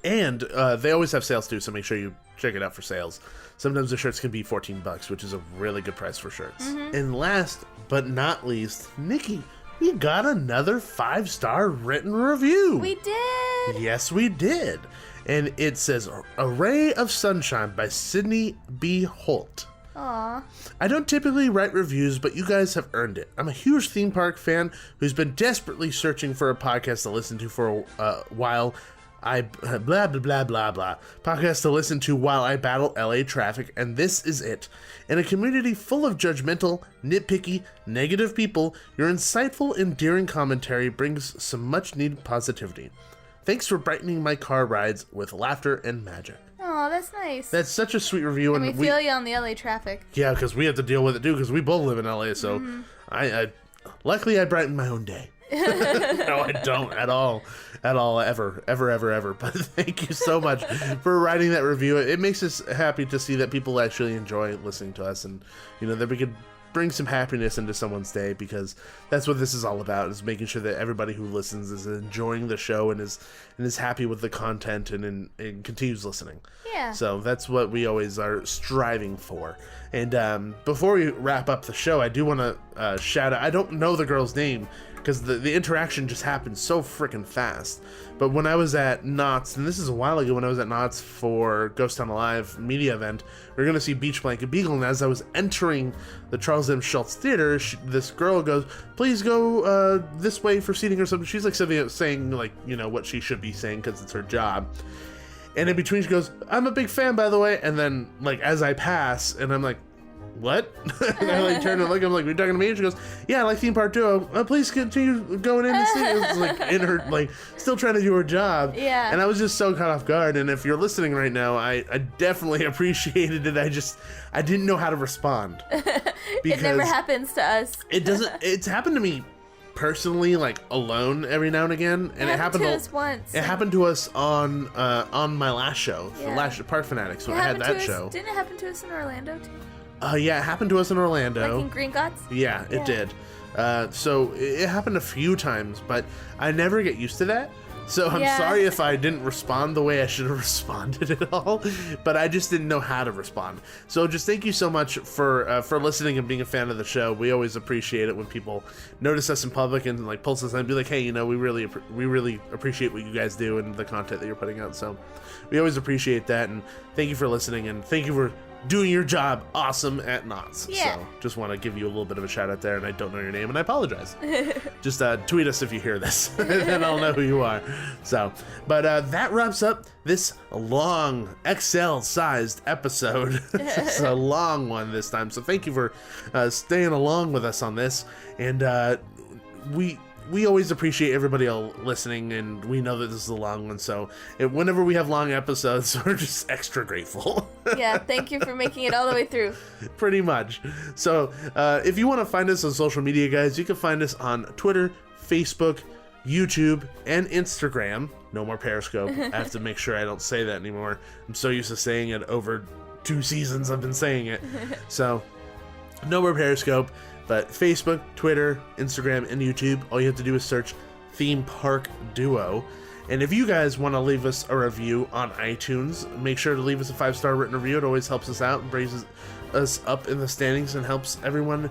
And they always have sales too, so make sure you check it out for sales. Sometimes the shirts can be $14, which is a really good price for shirts. Mm-hmm. And last but not least, Nikki, we got another 5-star written review. We did. Yes, we did. And it says, A Ray of Sunshine by Sydney B. Holt. Aww. I don't typically write reviews, but you guys have earned it. I'm a huge theme park fan who's been desperately searching for a podcast to listen to for a while. blah, blah, blah, blah, blah. Podcast to listen to while I battle LA traffic, and this is it. In a community full of judgmental, nitpicky, negative people, your insightful, endearing commentary brings some much-needed positivity. Thanks for brightening my car rides with laughter and magic. Oh, that's nice. That's such a sweet review. And we feel you on the LA traffic. Yeah, because we have to deal with it, too, because we both live in LA, so luckily I brighten my own day. No, I don't at all, ever. But thank you so much for writing that review. It makes us happy to see that people actually enjoy listening to us, and that we could bring some happiness into someone's day, because that's what this is all about, is making sure that everybody who listens is enjoying the show and is happy with the content and continues listening. Yeah. So that's what we always are striving for. And before we wrap up the show, I do want to shout out, I don't know the girl's name, because the interaction just happened so freaking fast. But when I was at Knott's, and this is a while ago, when I was at Knott's for Ghost Town Alive media event, we were going to see Beach Blanket Beagle, and as I was entering the Charles M. Schultz Theater, this girl goes, please go this way for seating or something. She's like saying like, what she should be saying, because it's her job. And in between she goes, I'm a big fan, by the way. And then like as I pass, and I'm like, what? And I like turn and look, I'm like, you're talking to me? And she goes, yeah, I like Theme Park Duo. Please continue going in and see. It was like in her, like, still trying to do her job. Yeah. And I was just so caught off guard. And if you're listening right now, I definitely appreciated it. I didn't know how to respond. It never happens to us. It's happened to me personally, like alone every now and again. And it happened to us once. It happened to us on my last show, Yeah. last Park Fanatics, when I had that show. Didn't it happen to us in Orlando too? Yeah, it happened to us in Orlando. Like in Green Gods? Yeah, it did. So it happened a few times, but I never get used to that. So I'm sorry if I didn't respond the way I should have responded at all, but I just didn't know how to respond. So just thank you so much for listening and being a fan of the show. We always appreciate it when people notice us in public and like pulse us and be like, hey, we really appreciate what you guys do and the content that you're putting out. So we always appreciate that, and thank you for listening, and thank you for doing your job awesome at Knott's. Yeah. So just want to give you a little bit of a shout out there, and I don't know your name, and I apologize. Just tweet us if you hear this, and I'll know who you are. So, but that wraps up this long XL-sized episode. It's a long one this time, so thank you for staying along with us on this, and we always appreciate everybody listening, and we know that this is a long one, so whenever we have long episodes, we're just extra grateful. Yeah, thank you for making it all the way through. Pretty much. So if you want to find us on social media, guys, you can find us on Twitter, Facebook, YouTube, and Instagram. No more Periscope. I have to make sure I don't say that anymore. I'm so used to saying it over 2 seasons I've been saying it. So no more Periscope. But Facebook, Twitter, Instagram, and YouTube, all you have to do is search Theme Park Duo. And if you guys want to leave us a review on iTunes, make sure to leave us a 5-star written review. It always helps us out and raises us up in the standings and helps everyone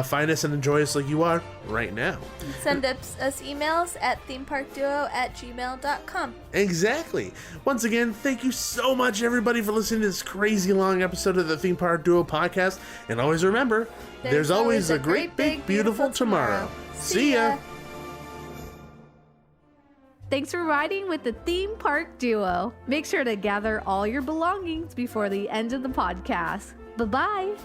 find us and enjoy us like you are right now. Send us emails at themeparkduo@gmail.com. Exactly. Once again, thank you so much, everybody, for listening to this crazy long episode of the Theme Park Duo podcast. And always remember, there's always a great, big, beautiful tomorrow. See ya. Thanks for riding with the Theme Park Duo. Make sure to gather all your belongings before the end of the podcast. Bye-bye.